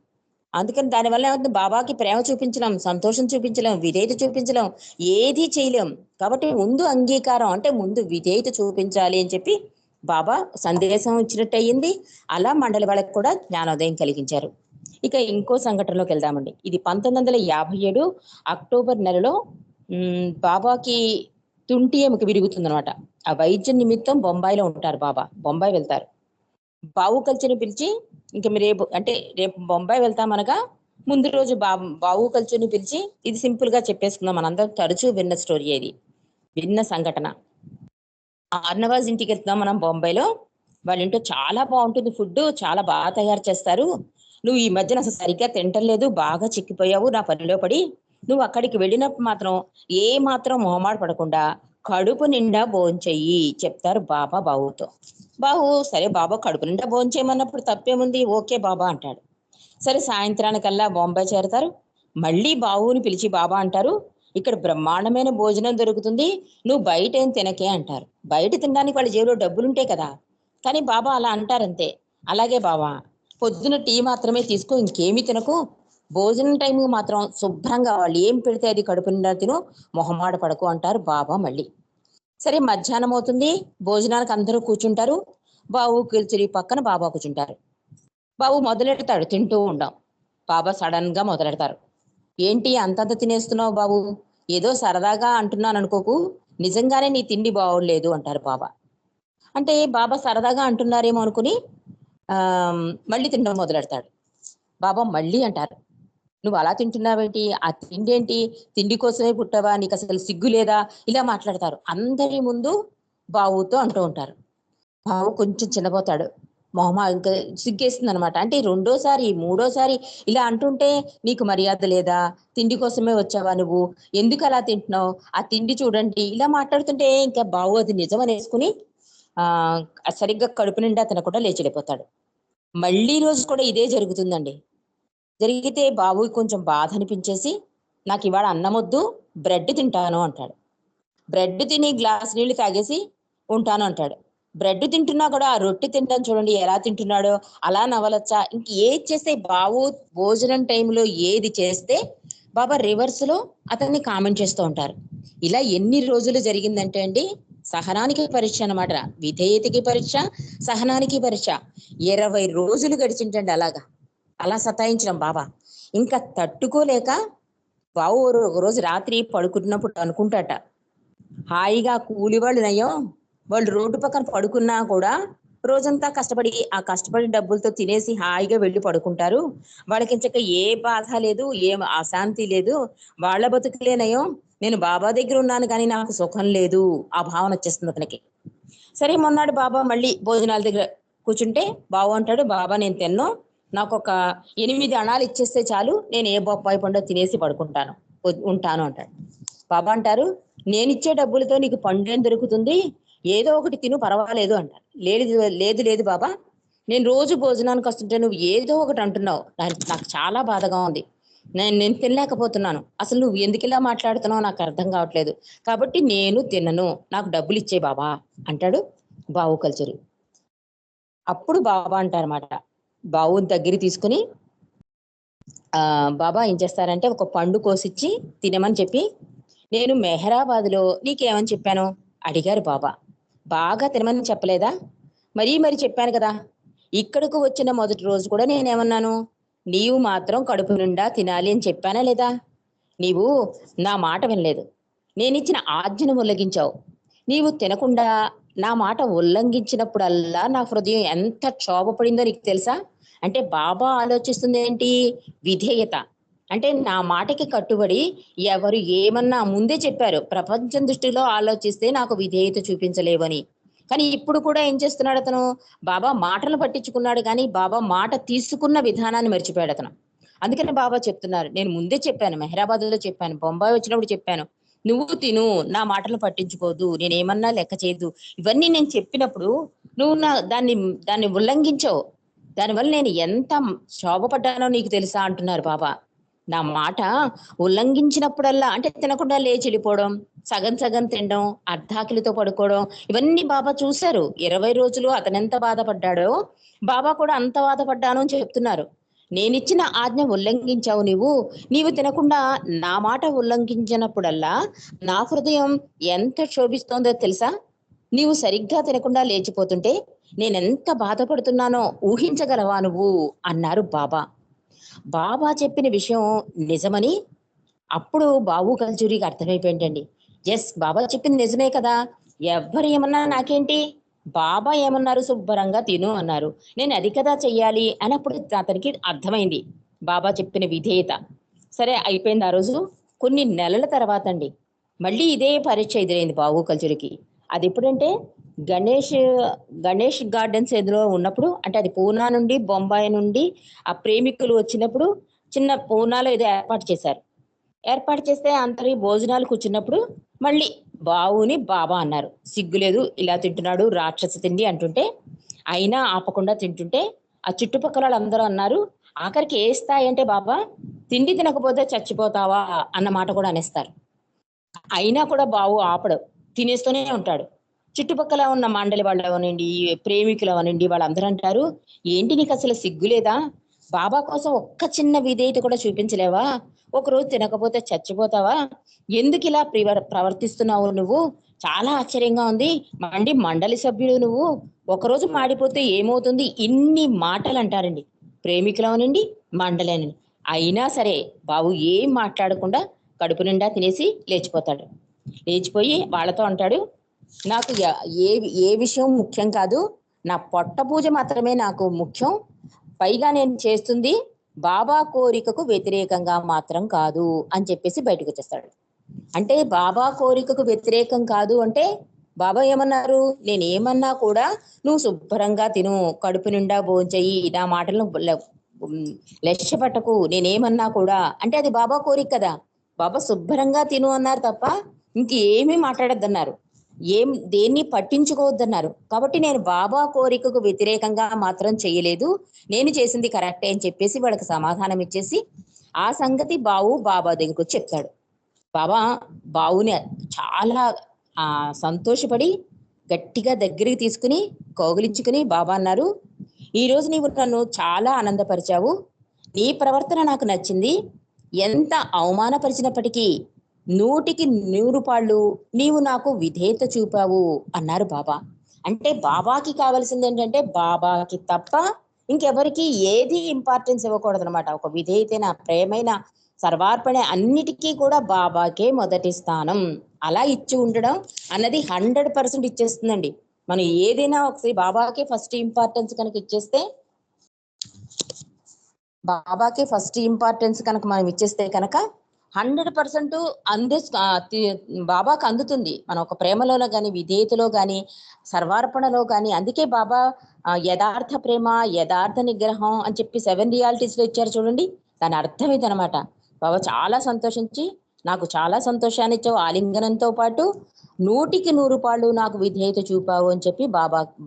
అందుకని దానివల్ల ఏమవుతుంది, బాబాకి ప్రేమ చూపించలేం, సంతోషం చూపించలేం, విధేయత చూపించలేం, ఏది చేయలేం. కాబట్టి ముందు అంగీకారం, అంటే ముందు విధేయత చూపించాలి అని చెప్పి బాబా సందేశం ఇచ్చినట్టు అయ్యింది. అలా మండలి వాళ్ళకి కూడా జ్ఞానోదయం కలిగించారు. ఇక ఇంకో సంఘటనలోకి వెళ్దామండి. ఇది 1957 అక్టోబర్ నెలలో బాబాకి తుంటి ఎముక విరుగుతుంది అనమాట. ఆ వైద్యం నిమిత్తం బొంబాయిలో ఉంటారు బాబా, బొంబాయి వెళ్తారు. బావు కల్చర్ని పిలిచి, ఇంక మీరు రేపు బొంబాయి వెళ్తామనగా ముందు రోజు బావు కల్చర్ని పిలిచి, ఇది సింపుల్ గా చెప్పేసుకుందాం, మనందరం తరచూ విన్న స్టోరీ, ఇది విన్న సంఘటన. ఆర్నవాజ్ ఇంటికి వెళ్తున్నాం మనం బొంబాయిలో, వాళ్ళ ఇంట్లో చాలా బాగుంటుంది ఫుడ్, చాలా బాగా తయారు చేస్తారు, నువ్వు ఈ మధ్యన అసలు సరిగ్గా తింటం లేదు, బాగా చిక్కిపోయావు నా పనిలో పడి, నువ్వు అక్కడికి వెళ్ళినప్పుడు మాత్రం ఏ మాత్రం మొహమాట పడకుండా కడుపు నిండా భోంచెయ్యి చెప్తారు బాబా బావుతో. బాబు సరే బాబా కడుపు నిండా భోంచేయమన్నప్పుడు తప్పేముంది, ఓకే బాబా అంటాడు. సరే సాయంత్రానికల్లా బొంబాయి చేరతారు. మళ్ళీ బావుని పిలిచి బాబా అంటారు, ఇక్కడ బ్రహ్మాండమైన భోజనం దొరుకుతుంది, నువ్వు బయట ఏం తినకే అంటారు. బయట తినడానికి వాళ్ళ జేబులో డబ్బులుంటాయి కదా, కానీ బాబా అలా అంటారంతే. అలాగే బాబా, పొద్దున టీ మాత్రమే తీసుకో, ఇంకేమీ తినకు, భోజనం టైం మాత్రం శుభ్రంగా వాళ్ళు ఏం పెడితే అది కడుపు నిండా తిను, మొహమాట పడకు అంటారు బాబా మళ్ళీ. సరే మధ్యాహ్నం అవుతుంది, భోజనానికి అందరూ కూర్చుంటారు. బాబు కిల్చిరి పక్కన బాబా కూర్చుంటారు. బాబు మొదలెడతాడు తింటూ ఉండం. బాబా సడన్ గా మొదలెడతారు, ఏంటి అంతంత తినేస్తున్నావు బాబు, ఏదో సరదాగా అంటున్నాను అనుకోకు, నిజంగానే నీ తిండి బాగోలేదు అంటారు బాబా. అంటే బాబా సరదాగా అంటున్నారేమో అనుకుని మళ్ళీ తినడం మొదలెడతాడు. బాబా మళ్ళీ అంటారు, నువ్వు అలా తింటున్నావేంటి? ఆ తిండి ఏంటి? తిండి కోసమే పుట్టావా? నీకు అసలు సిగ్గు లేదా? ఇలా మాట్లాడతారు. అందరి ముందు బావుతో అంటూ ఉంటారు. బావు కొంచెం చిన్నపోతాడు. ఇంకా సిగ్గేస్తుంది అనమాట. అంటే రెండోసారి, మూడోసారి ఇలా అంటుంటే, నీకు మర్యాద లేదా? తిండి కోసమే వచ్చావా నువ్వు? ఎందుకు అలా తింటున్నావు? ఆ తిండి చూడండి. ఇలా మాట్లాడుతుంటే ఇంకా బావు అది నిజం అనేసుకుని సరిగ్గా కడుపు నిండా తినకుండా లేచి వెళ్ళిపోతాడు. మళ్ళీ రోజు కూడా ఇదే జరుగుతుందండి. జరిగితే బాబుకి కొంచెం బాధ అనిపించేసి, నాకు ఇవాళ అన్నం వద్దు, బ్రెడ్ తింటాను అంటాడు. బ్రెడ్ తిని గ్లాస్ నీళ్లు తాగేసి ఉంటాను అంటాడు. బ్రెడ్ తింటున్నా కూడా ఆ రొట్టె తింటాను చూడండి ఎలా తింటున్నాడో, అలా నవలచ్చా? ఇంక ఏది చేస్తే బాబు భోజనం టైంలో ఏది చేస్తే బాబా రివర్స్ లో అతన్ని కామెంట్ చేస్తూ ఉంటారు. ఇలా ఎన్ని రోజులు జరిగిందంటే అండి, సహనానికి పరీక్ష అనమాట. విధేయతకి పరీక్ష, సహనానికి పరీక్ష. 20 రోజులు గడిచింటండి అలాగా. అలా సతాయించడం బాబా. ఇంకా తట్టుకోలేక బావు ఒక రోజు రాత్రి పడుకున్నప్పుడు అనుకుంటాట, హాయిగా కూలి వాళ్ళు నయం, వాళ్ళు రోడ్డు పక్కన పడుకున్నా కూడా రోజంతా కష్టపడి ఆ కష్టపడి డబ్బులతో తినేసి హాయిగా వెళ్ళి పడుకుంటారు. వాళ్ళకి ఇంచక ఏ బాధ లేదు, ఏం అశాంతి లేదు. వాళ్ళ బతుకులే నయం, నేను బాబా దగ్గర ఉన్నాను కానీ నాకు సుఖం లేదు. ఆ భావన వచ్చేస్తుంది అతనికి. సరే మొన్నాడు బాబా మళ్ళీ భోజనాల దగ్గర కూర్చుంటే బాబు అంటాడు, బాబా నేను తిన్ను, నాకు ఒక 8 అణాలు ఇచ్చేస్తే చాలు, నేను ఏ బొప్పాయి పండో తినేసి పడుకుంటాను, ఉంటాను అంటాడు. బాబా అంటారు, నేనిచ్చే డబ్బులతో నీకు పండు ఏం దొరుకుతుంది, ఏదో ఒకటి తిను పర్వాలేదు అంటారు. లేదు లేదు లేదు బాబా, నేను రోజు భోజనానికి వస్తుంటే నువ్వు ఏదో ఒకటి అంటున్నావు, నాకు చాలా బాధగా ఉంది, నేను తినలేకపోతున్నాను, అసలు నువ్వు ఎందుకు ఇలా మాట్లాడుతున్నావు నాకు అర్థం కావట్లేదు, కాబట్టి నేను తినను, నాకు డబ్బులు ఇచ్చే బాబా అంటాడు బావు కల్చరు. అప్పుడు బాబా అంటారన్నమాట, బావుని దగ్గర తీసుకుని బాబా ఏం చేస్తారంటే ఒక పండు కోసిచ్చి తినమని చెప్పి, నేను మెహరాబాద్ లో నీకేమని చెప్పాను అడిగారు బాబా. బాగా తినమని చెప్పలేదా? మరి చెప్పాను కదా. ఇక్కడకు వచ్చిన మొదటి రోజు కూడా నేనేమన్నాను, నీవు మాత్రం కడుపు నిండా తినాలి అని చెప్పానా లేదా? నీవు నా మాట వినలేదు, నేనిచ్చిన ఆజ్ఞను ఉల్లంఘించావు. నీవు తినకుండా నా మాట ఉల్లంఘించినప్పుడల్లా నా హృదయం ఎంత క్షోభపడిందో నీకు తెలుసా? అంటే బాబా ఆలోచిస్తుంది ఏంటి? విధేయత. అంటే నా మాటకి కట్టుబడి ఎవరు ఏమన్నా ముందే చెప్పారు, ప్రపంచం దృష్టిలో ఆలోచిస్తే నాకు విధేయత చూపించలేవని. కానీ ఇప్పుడు కూడా ఏం చేస్తున్నాడు అతను? బాబా మాటలు పట్టించుకున్నాడు కానీ బాబా మాట తీసుకున్న విధానాన్ని మర్చిపోయాడు అతను. అందుకని బాబా చెప్తున్నారు, నేను ముందే చెప్పాను, మెహరాబాద్ లో చెప్పాను, బొంబాయి వచ్చినప్పుడు చెప్పాను, నువ్వు తిను, నా మాటలు పట్టించుకోదు, నేనేమన్నా లెక్క చేయదు. ఇవన్నీ నేను చెప్పినప్పుడు నువ్వు దాన్ని దాన్ని ఉల్లంఘించావు. దానివల్ల నేను ఎంత శోభపడ్డానో నీకు తెలుసా అంటున్నారు బాబా. నా మాట ఉల్లంఘించినప్పుడల్లా అంటే తినకుండా లేచి వెళ్ళిపోవడం, సగం సగం తినడం, అర్ధాకిలితో పడుకోవడం, ఇవన్నీ బాబా చూశారు. 20 రోజులు అతను ఎంత బాధపడ్డాడో బాబా కూడా అంత బాధపడ్డాను అని చెప్తున్నారు. నేనిచ్చిన ఆజ్ఞ ఉల్లంఘించావు నీవు తినకుండా నా మాట ఉల్లంఘించినప్పుడల్లా నా హృదయం ఎంత క్షోభిస్తోందో తెలుసా? నీవు సరిగ్గా తినకుండా లేచిపోతుంటే నేనెంత బాధపడుతున్నానో ఊహించగలవా నువ్వు అన్నారు బాబా. బాబా చెప్పిన విషయం నిజమని అప్పుడు బాబు కల్చూరికి అర్థమైపోయిందండి. ఎస్, బాబా చెప్పింది నిజమే కదా, ఎవ్వరు ఏమన్నా నాకేంటి, బాబా ఏమన్నారు, శుభ్రంగా తిను అన్నారు, నేను అది కదా చెయ్యాలి అని అప్పుడు అతనికి అర్థమైంది బాబా చెప్పిన విధేయత. సరే అయిపోయింది ఆ రోజు. కొన్ని నెలల తర్వాత అండి మళ్ళీ ఇదే పరీక్ష ఎదురైంది బాబు కల్చూరికి. అది ఎప్పుడంటే గణేష్ గణేష్ గార్డెన్స్ ఎదురు ఉన్నప్పుడు, అంటే అది పూనా నుండి బొంబాయి నుండి ఆ ప్రేమికులు వచ్చినప్పుడు చిన్న పూనాలో ఏదో ఏర్పాటు చేశారు. ఏర్పాటు చేస్తే అందరి భోజనాలు కూర్చున్నప్పుడు మళ్ళీ బావుని బాబా అన్నారు. సిగ్గులేదు, ఇలా తింటున్నాడు రాక్షస తిండి అంటుంటే అయినా ఆపకుండా తింటుంటే ఆ చుట్టుపక్కల వాళ్ళందరూ అన్నారు, ఆఖరికి ఏ స్థాయి అంటే బాబా, తిండి తినకపోతే చచ్చిపోతావా అన్న మాట కూడా అనేస్తారు. అయినా కూడా బావు ఆపడు, తినేస్తూనే ఉంటాడు. చుట్టుపక్కల ఉన్న మండలి వాళ్ళు అవనండి, ప్రేమికులు అవనండి, వాళ్ళందరూ అంటారు, ఏంటి నీకు అసలు సిగ్గులేదా? బాబా కోసం ఒక్క చిన్న విధేయత కూడా చూపించలేవా? ఒకరోజు తినకపోతే చచ్చిపోతావా? ఎందుకు ఇలా ప్రవర్తిస్తున్నావు నువ్వు? చాలా ఆశ్చర్యంగా ఉంది. మండలి సభ్యుడు నువ్వు, ఒకరోజు మాడిపోతే ఏమవుతుంది? ఇన్ని మాటలు అంటారండి ప్రేమికులు అవనండి, మండలేనండి. అయినా సరే బాబు ఏం మాట్లాడకుండా కడుపు నిండా తినేసి లేచిపోతాడు. లేచిపోయి వాళ్ళతో అంటాడు, నాకు ఏ విషయం ముఖ్యం కాదు, నా పొట్ట పూజ మాత్రమే నాకు ముఖ్యం. పైగా నేను చేస్తుంది బాబా కోరికకు వ్యతిరేకంగా మాత్రం కాదు అని చెప్పేసి బయటకు వచ్చేస్తాడు. అంటే బాబా కోరికకు వ్యతిరేకం కాదు అంటే బాబా ఏమన్నారు, నేనేమన్నా కూడా నువ్వు శుభ్రంగా తిను, కడుపు నిండా భోంచెయ్యి, నా మాటలను లక్ష్య పట్టకు, నేనేమన్నా కూడా అంటే అది బాబా కోరిక కదా. బాబా శుభ్రంగా తిను అన్నారు తప్ప ఇంకేమీ మాట్లాడొద్దన్నారు, దేన్ని పట్టించుకోవద్దన్నారు. కాబట్టి నేను బాబా కోరికకు వ్యతిరేకంగా మాత్రం చేయలేదు, నేను చేసింది కరెక్టే అని చెప్పేసి వాళ్ళకి సమాధానం ఇచ్చేసి ఆ సంగతి బాబా దగ్గరకు చెప్తాడు. బాబా బావుని చాలా సంతోషపడి గట్టిగా దగ్గరికి తీసుకుని కౌగిలించుకుని బాబా అన్నారు, ఈరోజు నీవు నన్ను చాలా ఆనందపరిచావు, నీ ప్రవర్తన నాకు నచ్చింది, ఎంత అవమానపరిచినప్పటికీ 100కి 100 పాళ్ళు నీవు నాకు విధేయత చూపావు అన్నారు బాబా. అంటే బాబాకి కావాల్సింది ఏంటంటే బాబాకి తప్ప ఇంకెవరికి ఏది ఇంపార్టెన్స్ ఇవ్వకూడదు అనమాట. ఒక విధేయతైన, ప్రేమైన, సర్వార్పణ అన్నిటికీ కూడా బాబాకే మొదటి స్థానం. అలా ఇచ్చి ఉండడం అన్నది 100% ఇచ్చేస్తుందండి. మనం ఏదైనా ఒకసారి బాబాకే ఫస్ట్ ఇంపార్టెన్స్ కనుక ఇచ్చేస్తే, బాబాకే ఫస్ట్ ఇంపార్టెన్స్ కనుక మనం ఇచ్చేస్తే కనుక 100% బాబాకు అందుతుంది. మన ఒక ప్రేమలోనో కానీ, విధేయతలో కానీ, సర్వార్పణలో కానీ. అందుకే బాబా యథార్థ ప్రేమ, యథార్థ నిగ్రహం అని చెప్పి 7 రియాలిటీస్ లో ఇచ్చారు చూడండి. దాని అర్థం ఇదనమాట. బాబా చాలా సంతోషించి, నాకు చాలా సంతోషాన్ని ఇచ్చావు, ఆలింగనంతో పాటు 100కి 100 పాళ్ళు నాకు విధేయత చూపావు అని చెప్పి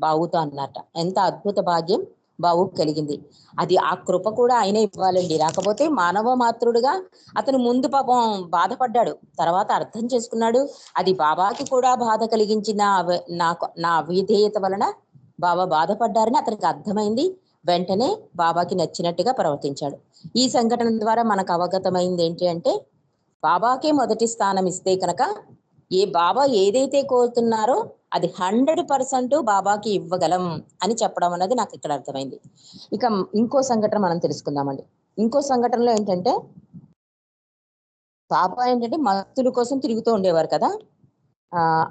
బావుతో అన్నమాట. ఎంత అద్భుత భాగ్యం బావుకు కలిగింది. అది ఆ కృప కూడా ఆయనే ఇవ్వాలండి. రాకపోతే మానవ మాతృడుగా అతను ముందు పాపం బాధపడ్డాడు, తర్వాత అర్థం చేసుకున్నాడు. అది బాబాకి కూడా బాధ కలిగించిన నా అవిధేయత వలన బాబా బాధపడ్డారని అతనికి అర్థమైంది. వెంటనే బాబాకి నచ్చినట్టుగా ప్రవర్తించాడు. ఈ సంఘటన ద్వారా మనకు అవగతమైంది ఏంటి అంటే, బాబాకే మొదటి స్థానం ఇస్తే కనుక బాబా ఏదైతే కోరుతున్నారో అది 100% బాబాకి ఇవ్వగలం అని చెప్పడం అన్నది నాకు ఇక్కడ అర్థమైంది. ఇక ఇంకో సంఘటన మనం తెలుసుకుందామండి. ఇంకో సంఘటనలో ఏంటంటే, బాబా ఏంటంటే మత్తుల కోసం తిరుగుతూ ఉండేవారు కదా.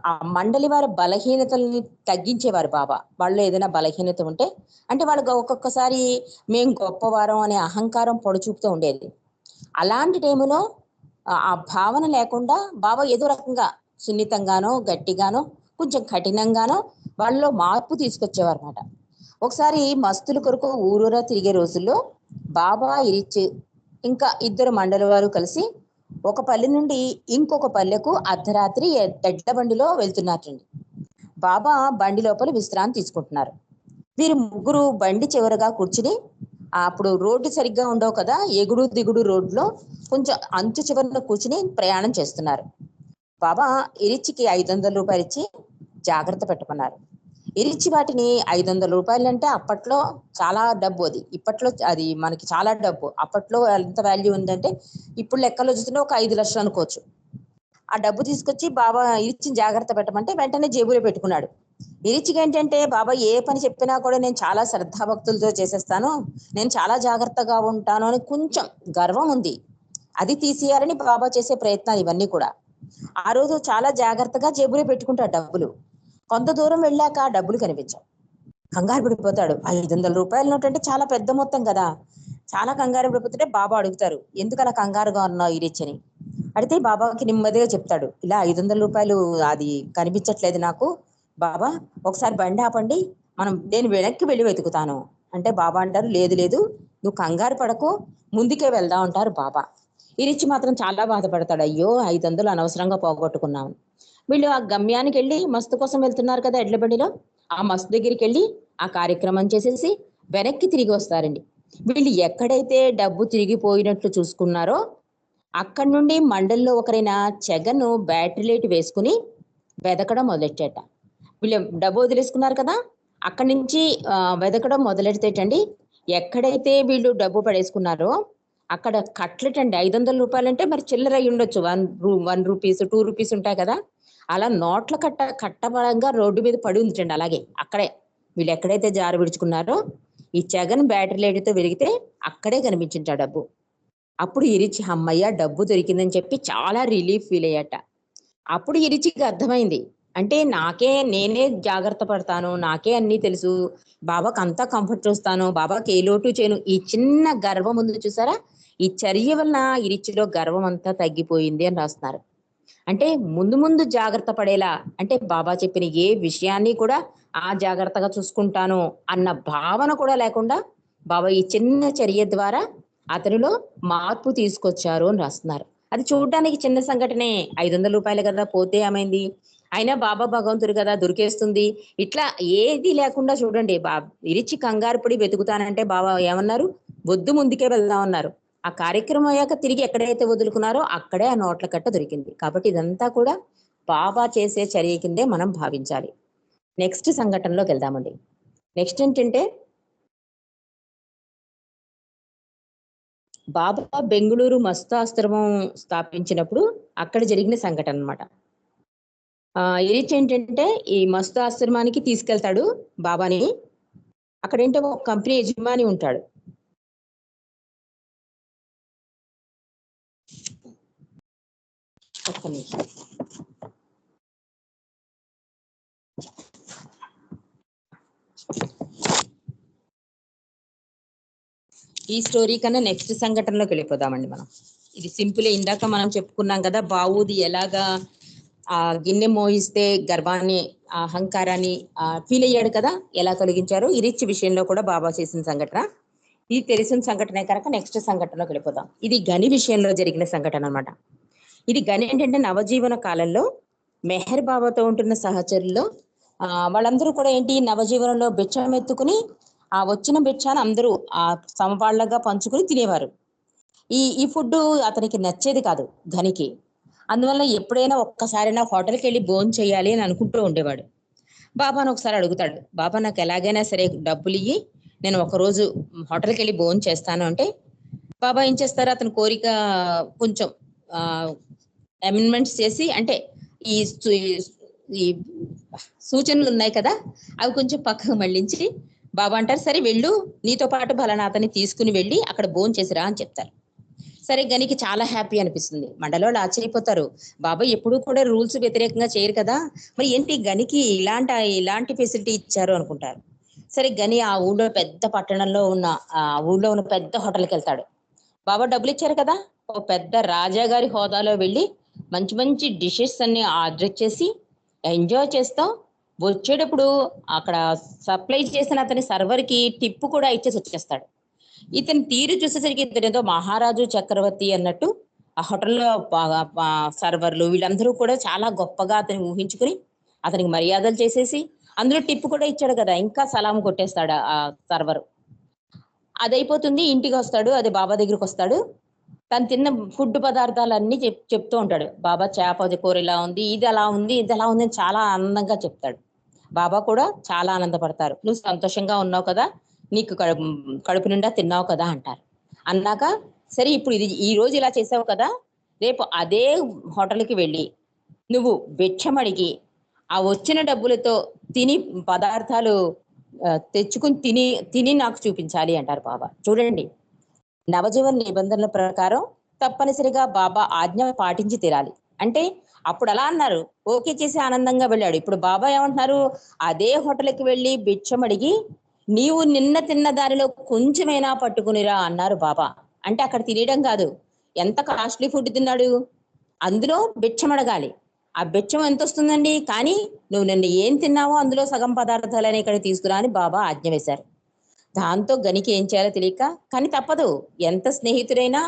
ఆ మండలి వారి బలహీనతల్ని తగ్గించేవారు బాబా. వాళ్ళు ఏదైనా బలహీనత ఉంటే, అంటే వాళ్ళకి ఒక్కొక్కసారి మేం గొప్పవారం అనే అహంకారం పొడచూపుతూ ఉండేది. అలాంటి టైములో ఆ భావన లేకుండా బాబా ఏదో రకంగా సున్నితంగానో, గట్టిగానో, కొంచెం కఠినంగానో వాళ్ళలో మార్పు తీసుకొచ్చేవారు అనమాట. ఒకసారి మస్తుల కొరకు ఊరూరా తిరిగే రోజుల్లో బాబా ఇరిచి ఇంకా 2 మండలి వారు కలిసి ఒక పల్లె నుండి ఇంకొక పల్లెకు అర్ధరాత్రి ఎడ్ల బండిలో వెళ్తున్నారండి. బాబా బండి లోపల విశ్రాంతి తీసుకుంటున్నారు. వీరు ముగ్గురు బండి చివరగా కూర్చుని, అప్పుడు రోడ్డు సరిగ్గా ఉండవు కదా, ఎగుడు దిగుడు రోడ్లో కొంచెం అంచు చివరిలో కూర్చుని ప్రయాణం చేస్తున్నారు. బాబా ఇరిచికి 500 రూపాయలు ఇచ్చి జాగ్రత్త పెట్టమన్నారు. ఇరిచి వాటిని 500 రూపాయలు అంటే అప్పట్లో చాలా డబ్బు. అది ఇప్పట్లో అది మనకి చాలా డబ్బు. అప్పట్లో ఎంత వాల్యూ ఉందంటే ఇప్పుడు లెక్కలో చూస్తుంటే ఒక 5 లక్షలు అనుకోవచ్చు. ఆ డబ్బు తీసుకొచ్చి బాబా ఇరిచిని జాగ్రత్త పెట్టమంటే వెంటనే జేబులో పెట్టుకున్నాడు. ఇరిచికి ఏంటంటే, బాబా ఏ పని చెప్పినా కూడా నేను చాలా శ్రద్ధాభక్తులతో చేసేస్తాను, నేను చాలా జాగ్రత్తగా ఉంటాను అని కొంచెం గర్వం ఉంది. అది తీసేయాలని బాబా చేసే ప్రయత్నాలు ఇవన్నీ కూడా. ఆ రోజు చాలా జాగ్రత్తగా జేబులో పెట్టుకుంటాడు డబ్బులు. కొంత దూరం వెళ్ళాక డబ్బులు కనిపించావు. కంగారు పడిపోతాడు. 500 రూపాయల నోట్ అంటే చాలా పెద్ద మొత్తం కదా. చాలా కంగారు పడిపోతుంటే బాబా అడుగుతారు, ఎందుకు అలా కంగారుగా ఉన్నావు ఇరిచని. అడిగితే బాబాకి నెమ్మదిగా చెప్తాడు, ఇలా 500 రూపాయలు అది కనిపించట్లేదు నాకు బాబా, ఒకసారి బండి ఆపండి, నేను వెనక్కి వెళ్ళి వెతుకుతాను అంటే బాబా అంటారు, లేదు లేదు, నువ్వు కంగారు పడకు, ముందుకే వెళ్దాం అంటారు బాబా. ఇరిచి మాత్రం చాలా బాధపడతాడు, అయ్యో 500 అనవసరంగా పోగొట్టుకున్నాము. వీళ్ళు ఆ గమ్యానికి వెళ్ళి మస్తు కోసం వెళ్తున్నారు కదా ఎడ్ల బండిలో, ఆ మస్తు దగ్గరికి వెళ్ళి ఆ కార్యక్రమం చేసేసి వెనక్కి తిరిగి వస్తారండి. వీళ్ళు ఎక్కడైతే డబ్బు తిరిగిపోయినట్లు చూసుకున్నారో అక్కడి నుండి మండలిలో ఒకరైన చెగను బ్యాటరీ లైట్ వేసుకుని వెదకడం మొదలెట్టేట. వీళ్ళు డబ్బు వదిలేసుకున్నారు కదా, అక్కడి నుంచి వెదకడం మొదలెడితేటండి, ఎక్కడైతే వీళ్ళు డబ్బు పడేసుకున్నారో అక్కడ కట్లెట్ అండి. 500 రూపాయలు అంటే మరి చిల్లర అయి ఉండొచ్చు, 1 రూపీస్ 2 రూపీస్ ఉంటాయి కదా, అలా నోట్ల కట్టబడంగా రోడ్డు మీద పడి ఉందిటండి. అలాగే అక్కడే వీళ్ళు ఎక్కడైతే జారు విడుచుకున్నారో ఈ చెగన్ బ్యాటరీ లైట్తో వెలిగితే అక్కడే కనిపించింది ఆ డబ్బు. అప్పుడు ఇరిచి అమ్మయ్య డబ్బు దొరికిందని చెప్పి చాలా రిలీఫ్ ఫీల్ అయ్యాట. అప్పుడు ఇరిచికి అర్థమైంది. అంటే నేనే జాగ్రత్త పడతాను. నాకే అన్నీ తెలుసు. బాబాకి అంతా కంఫర్ట్ చూస్తాను. బాబాకి ఏ లోటు చేయను. ఈ చిన్న గర్వం ఉంది చూసారా? ఈ చర్య వలన ఇరిచిలో గర్వం అంతా తగ్గిపోయింది అని రాస్తున్నారు. అంటే ముందు ముందు జాగ్రత్త పడేలా, అంటే బాబా చెప్పిన ఏ విషయాన్ని కూడా జాగ్రత్తగా చూసుకుంటాను అన్న భావన కూడా లేకుండా బాబా ఈ చిన్న చర్య ద్వారా అతనిలో మార్పు తీసుకొచ్చారు అని రాస్తున్నారు. అది చూడడానికి చిన్న సంఘటనే, 500 రూపాయలు కదా పోతే ఏమైంది, అయినా బాబా భగవంతుడు కదా దొరికేస్తుంది, ఇట్లా ఏది లేకుండా చూడండి. ఇరిచి కంగారు పడి వెతుకుతానంటే బాబా ఏమన్నారు, వద్దు ముందుకే వెళ్దాం అన్నారు. ఆ కార్యక్రమం అయ్యాక తిరిగి ఎక్కడైతే వదులుకున్నారో అక్కడే ఆ నోట్ల కట్ట దొరికింది. కాబట్టి ఇదంతా కూడా బాబా చేసే చర్య కిందే మనం భావించాలి. నెక్స్ట్ సంఘటనలోకి వెళ్దామండి. నెక్స్ట్ ఏంటంటే, బాబా బెంగుళూరు మస్తు ఆశ్రమం స్థాపించినప్పుడు అక్కడ జరిగిన సంఘటన అనమాట. ఇరిచ్ ఏంటంటే ఈ మస్తు ఆశ్రమానికి తీసుకెళ్తాడు బాబాని. అక్కడేంటో ఒక కంపెనీ యజమాని ఉంటాడు. ఒక్క నిమిషం. ఈ స్టోరీ కన్నా నెక్స్ట్ సంఘటనలోకి వెళ్ళిపోదామండి మనం. ఇది సింపుల్. ఇందాక మనం చెప్పుకున్నాం కదా, బావుది ఎలాగా ఆ గిన్నె మోహిస్తే గర్వాన్ని, అహంకారాన్ని ఫీల్ అయ్యాడు కదా, ఎలా కలిగించారు. ఇరిచ్ విషయంలో కూడా బాబా చేసిన సంఘటన ఇది తెలిసిన సంఘటనే కనుక నెక్స్ట్ సంఘటనలోకి వెళ్ళిపోదాం. ఇది గని విషయంలో జరిగిన సంఘటన అనమాట. ఇది గని ఏంటంటే నవజీవన కాలంలో మెహర్ బాబాతో ఉంటున్న సహచరుల్లో వాళ్ళందరూ కూడా ఏంటి, నవజీవనంలో భిక్షం ఎత్తుకుని ఆ వచ్చిన భిక్షాన్ని అందరూ సమవాళ్లగా పంచుకుని తినేవారు. ఈ ఫుడ్ అతనికి నచ్చేది కాదు ఘనికి. అందువల్ల ఎప్పుడైనా ఒక్కసారైనా హోటల్కి వెళ్ళి భోజనం చేయాలి అని అనుకుంటూ ఉండేవాడు. బాబాను ఒకసారి అడుగుతాడు, బాబా నాకు ఎలాగైనా సరే డబ్బులు ఇయ్యి, నేను ఒకరోజు హోటల్కి వెళ్ళి భోజనం చేస్తాను అంటే, బాబా ఏం చేస్తారు, అతని కోరిక కొంచెం అమెండ్మెంట్స్ చేసి, అంటే ఈ ఈ సూచనలు ఉన్నాయి కదా అవి కొంచెం పక్కకు మళ్ళించి బాబా అంటారు, సరే వెళ్ళు, నీతో పాటు బలనాథని తీసుకుని వెళ్ళి అక్కడ భోజనం చేసిరా అని చెప్తారు. సరే గనికి చాలా హ్యాపీ అనిపిస్తుంది. మండలంలో ఆశ్చర్యపోతారు, బాబా ఎప్పుడూ కూడా రూల్స్ వ్యతిరేకంగా చేయరు కదా, మరి ఏంటి గనికి ఇలాంటి ఫెసిలిటీ ఇచ్చారు అనుకుంటారు. సరే గని ఆ ఊళ్ళో పెద్ద పట్టణంలో ఉన్న ఊళ్ళో ఉన్న పెద్ద హోటల్కి వెళ్తాడు. బాబా డబ్బులు ఇచ్చారు కదా, ఒక పెద్ద రాజాగారి హోదాలో వెళ్ళి మంచి మంచి డిషెస్ అన్ని ఆర్డర్ చేసి ఎంజాయ్ చేస్తాం. వచ్చేటప్పుడు అక్కడ సప్లై చేసిన అతని సర్వర్కి టిప్పు కూడా ఇచ్చేసి వచ్చేస్తాడు. ఇతని తీరు చూసేసరికి ఇతను ఏదో మహారాజు చక్రవర్తి అన్నట్టు ఆ హోటల్లో సర్వర్లు వీళ్ళందరూ కూడా చాలా గొప్పగా అతని ఊహించుకుని అతనికి మర్యాదలు చేసేసి అందులో టిప్పు కూడా ఇచ్చాడు కదా, ఇంకా సలాం కొట్టేస్తాడు ఆ సర్వర్. అదైపోతుంది, ఇంటికి వస్తాడు. అది బాబా దగ్గరికి వస్తాడు. తను తిన్న ఫుడ్ పదార్థాలన్నీ చెప్తూ ఉంటాడు. బాబా చేప కూర ఇలా ఉంది, ఇది అలా ఉంది, ఇది అలా ఉంది అని చాలా ఆనందంగా చెప్తాడు. బాబా కూడా చాలా ఆనందపడతారు. నువ్వు సంతోషంగా ఉన్నావు కదా, నీకు కడుపు నిండా తిన్నావు కదా అంటారు. అన్నాక సరే ఇప్పుడు ఈ రోజు ఇలా చేసావు కదా, రేపు అదే హోటల్కి వెళ్ళి నువ్వు భిక్షం అడిగి ఆ వచ్చిన డబ్బులతో తిని పదార్థాలు తెచ్చుకుని తిని నాకు చూపించాలి అంటారు బాబా. చూడండి, నవజీవన నిబంధనల ప్రకారం తప్పనిసరిగా బాబా ఆజ్ఞ పాటించి తీరాలి. అంటే అప్పుడు అలా అన్నారు, ఓకే చేసి ఆనందంగా వెళ్ళాడు. ఇప్పుడు బాబా ఏమంటున్నారు, అదే హోటల్కి వెళ్ళి భిక్షం అడిగి నీవు నిన్న తిన్న దానిలో కొంచెమైనా పట్టుకునిరా అన్నారు బాబా. అంటే అక్కడ తినడం కాదు, ఎంత కాస్ట్లీ ఫుడ్ తిన్నాడు, అందులో భిక్షం అడగాలి. ఆ భిక్షం ఎంత వస్తుందండి, కానీ నువ్వు నిన్న ఏం తిన్నావో అందులో సగం పదార్థాలని ఇక్కడ తీసుకురా అని బాబా ఆజ్ఞ వేశారు. దాంతో గనికి ఏం చేయాలో తెలియక, కానీ తప్పదు, ఎంత స్నేహితుడైనా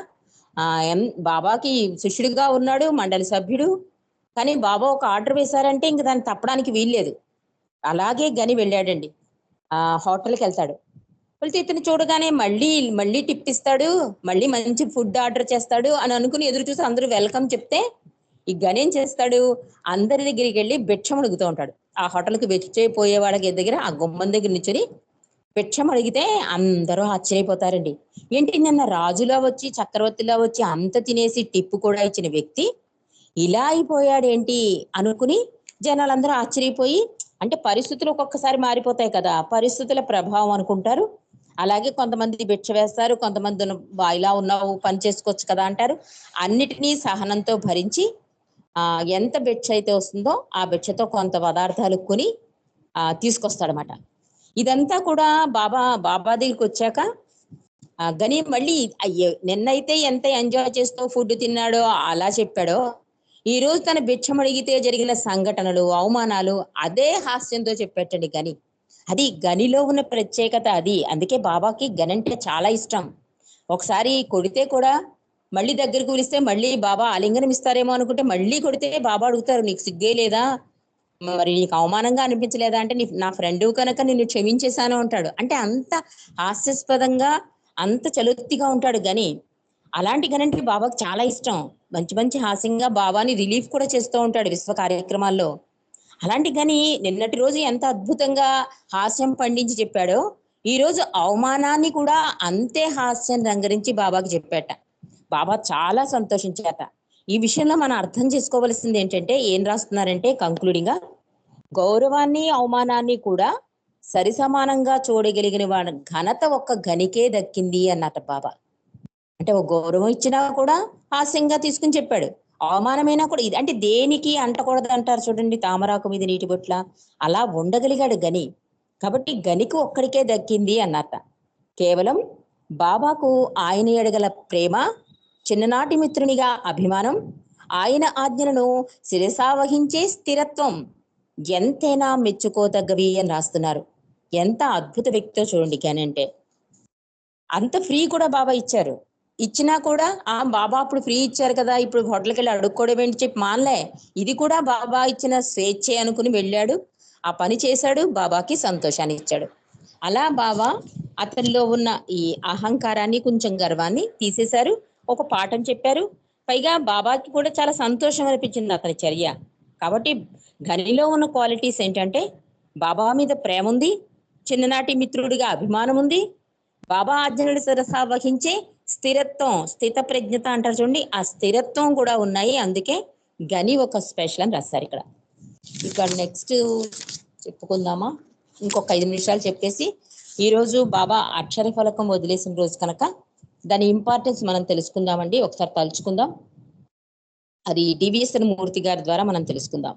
బాబాకి శిష్యుడిగా ఉన్నాడు, మండలి సభ్యుడు. కానీ బాబా ఒక ఆర్డర్ వేశారంటే ఇంక దాన్ని తప్పడానికి వీల్లేదు. అలాగే గని వెళ్ళాడండి. హోటల్కి వెళ్తాడు. వెళ్తే ఇతను చూడగానే మళ్ళీ టిప్ ఇస్తాడు, మళ్ళీ మంచి ఫుడ్ ఆర్డర్ చేస్తాడు అని అనుకుని ఎదురు చూసి అందరూ వెల్కమ్ చెప్తే ఈ గని ఏం చేస్తాడు, అందరి దగ్గరికి వెళ్ళి భిక్షం అడుగుతూ ఉంటాడు. ఆ హోటల్కి వెచ్చిపోయే వాళ్ళకి దగ్గర ఆ గుమ్మం దగ్గర నిల్చొని భిక్షం అడిగితే అందరూ ఆశ్చర్యపోతారండి. ఏంటి నిన్న రాజులా వచ్చి చక్రవర్తిలా వచ్చి అంత తినేసి టిప్పు కూడా ఇచ్చిన వ్యక్తి ఇలా అయిపోయాడేంటి అనుకుని జనాలందరూ ఆశ్చర్యపోయి, అంటే పరిస్థితులు ఒక్కొక్కసారి మారిపోతాయి కదా, పరిస్థితుల ప్రభావం అనుకుంటారు. అలాగే కొంతమంది భిక్ష వేస్తారు, కొంతమంది ఇలా ఉన్నావు పని చేసుకోవచ్చు కదా అంటారు. అన్నిటినీ సహనంతో భరించి ఎంత భిక్ష అయితే వస్తుందో ఆ భిక్షతో కొంత పదార్థాలు కొని తీసుకొస్తాడనమాట. ఇదంతా కూడా బాబా దగ్గరికి వచ్చాక గని మళ్ళీ నిన్నైతే ఎంత ఎంజాయ్ చేస్తూ ఫుడ్ తిన్నాడో అలా చెప్పాడో, ఈ రోజు తన భిక్షం అడిగితే జరిగిన సంఘటనలు, అవమానాలు అదే హాస్యంతో చెప్పేటండి గని. అది గనిలో ఉన్న ప్రత్యేకత అది. అందుకే బాబాకి గని అంటే చాలా ఇష్టం. ఒకసారి కొడితే కూడా మళ్ళీ దగ్గరికి పిలిస్తే మళ్ళీ బాబా ఆలింగనం ఇస్తారేమో అనుకుంటే మళ్ళీ కొడితే బాబా అడుగుతారు, నీకు సిగ్గే లేదా, మరి నీకు అవమానంగా అనిపించలేదా అంటే, నా ఫ్రెండ్ కనుక నిన్ను క్షమించేశాను అంటాడు. అంటే అంత హాస్యాస్పదంగా అంత చలుత్తిగా ఉంటాడు గని. అలాంటి గని అంటే బాబాకు చాలా ఇష్టం. మంచి మంచి హాస్యంగా బాబాని రిలీఫ్ కూడా చేస్తూ ఉంటాడు విశ్వ కార్యక్రమాల్లో. అలాంటి గని నిన్నటి రోజు ఎంత అద్భుతంగా హాస్యం పండించి చెప్పాడో, ఈ రోజు అవమానాన్ని కూడా అంతే హాస్యం రంగరించి బాబాకి చెప్పాట. బాబా చాలా సంతోషించాట. ఈ విషయంలో మనం అర్థం చేసుకోవలసింది ఏంటంటే, ఏం రాస్తున్నారంటే కంక్లూడింగ్ గా, గౌరవాన్ని అవమానాన్ని కూడా సరి సమానంగా చూడగలిగిన వాడు ఘనత ఒక్క గనికే దక్కింది అన్నట బాబా. అంటే ఒక గౌరవం ఇచ్చినా కూడా హాస్యంగా తీసుకుని చెప్పాడు, అవమానమైనా కూడా ఇది అంటే దేనికి అంటకూడదు అంటారు చూడండి, తామరాకు మీద నీటి బొట్ల అలా ఉండగలిగాడు గని. కాబట్టి గనికి ఒక్కడికే దక్కింది అన్నట. కేవలం బాబాకు ఆయన ఎడగల ప్రేమ, చిన్ననాటి మిత్రునిగా అభిమానం, ఆయన ఆజ్ఞలను శిరసావహించే స్థిరత్వం ఎంతైనా మెచ్చుకోదగ్గవి అని రాస్తున్నారు. ఎంత అద్భుత వ్యక్తితో చూడండి గని అంటే. అంత ఫ్రీ కూడా బాబా ఇచ్చారు. ఇచ్చినా కూడా బాబా అప్పుడు ఫ్రీ ఇచ్చారు కదా, ఇప్పుడు హోటల్కి వెళ్ళి అడుక్కోవడం ఏంటి చెప్పి మానలే. ఇది కూడా బాబా ఇచ్చిన స్వేచ్ఛే అనుకుని వెళ్ళాడు, ఆ పని చేశాడు, బాబాకి సంతోషాన్ని ఇచ్చాడు. అలా బాబా అతనిలో ఉన్న ఈ అహంకారాన్ని, కొంచెం గర్వాన్ని తీసేశారు, ఒక పాఠం చెప్పారు. పైగా బాబాకి కూడా చాలా సంతోషం అనిపించింది అతని చర్య. కాబట్టి గనిలో ఉన్న క్వాలిటీస్ ఏంటంటే, బాబా మీద ప్రేమ ఉంది, చిన్ననాటి మిత్రుడిగా అభిమానం ఉంది, బాబా ఆజ్ఞలు శిరసా వహించే స్థిరత్వం, స్థిత ప్రజ్ఞత అంటారు చూడండి, ఆ స్థిరత్వం కూడా ఉన్నాయి. అందుకే గని ఒక స్పెషల్ అని రాస్తారు ఇక్కడ. ఇక్కడ నెక్స్ట్ చెప్పుకుందామా, ఇంకొక 5 నిమిషాలు చెప్పేసి, ఈరోజు బాబా అక్షర ఫలకం వదిలేసిన రోజు కనుక దాని ఇంపార్టెన్స్ మనం తెలుసుకుందామండి. ఒకసారి తలుచుకుందాం, అది డివిఎస్ఎన్ మూర్తి గారి ద్వారా మనం తెలుసుకుందాం.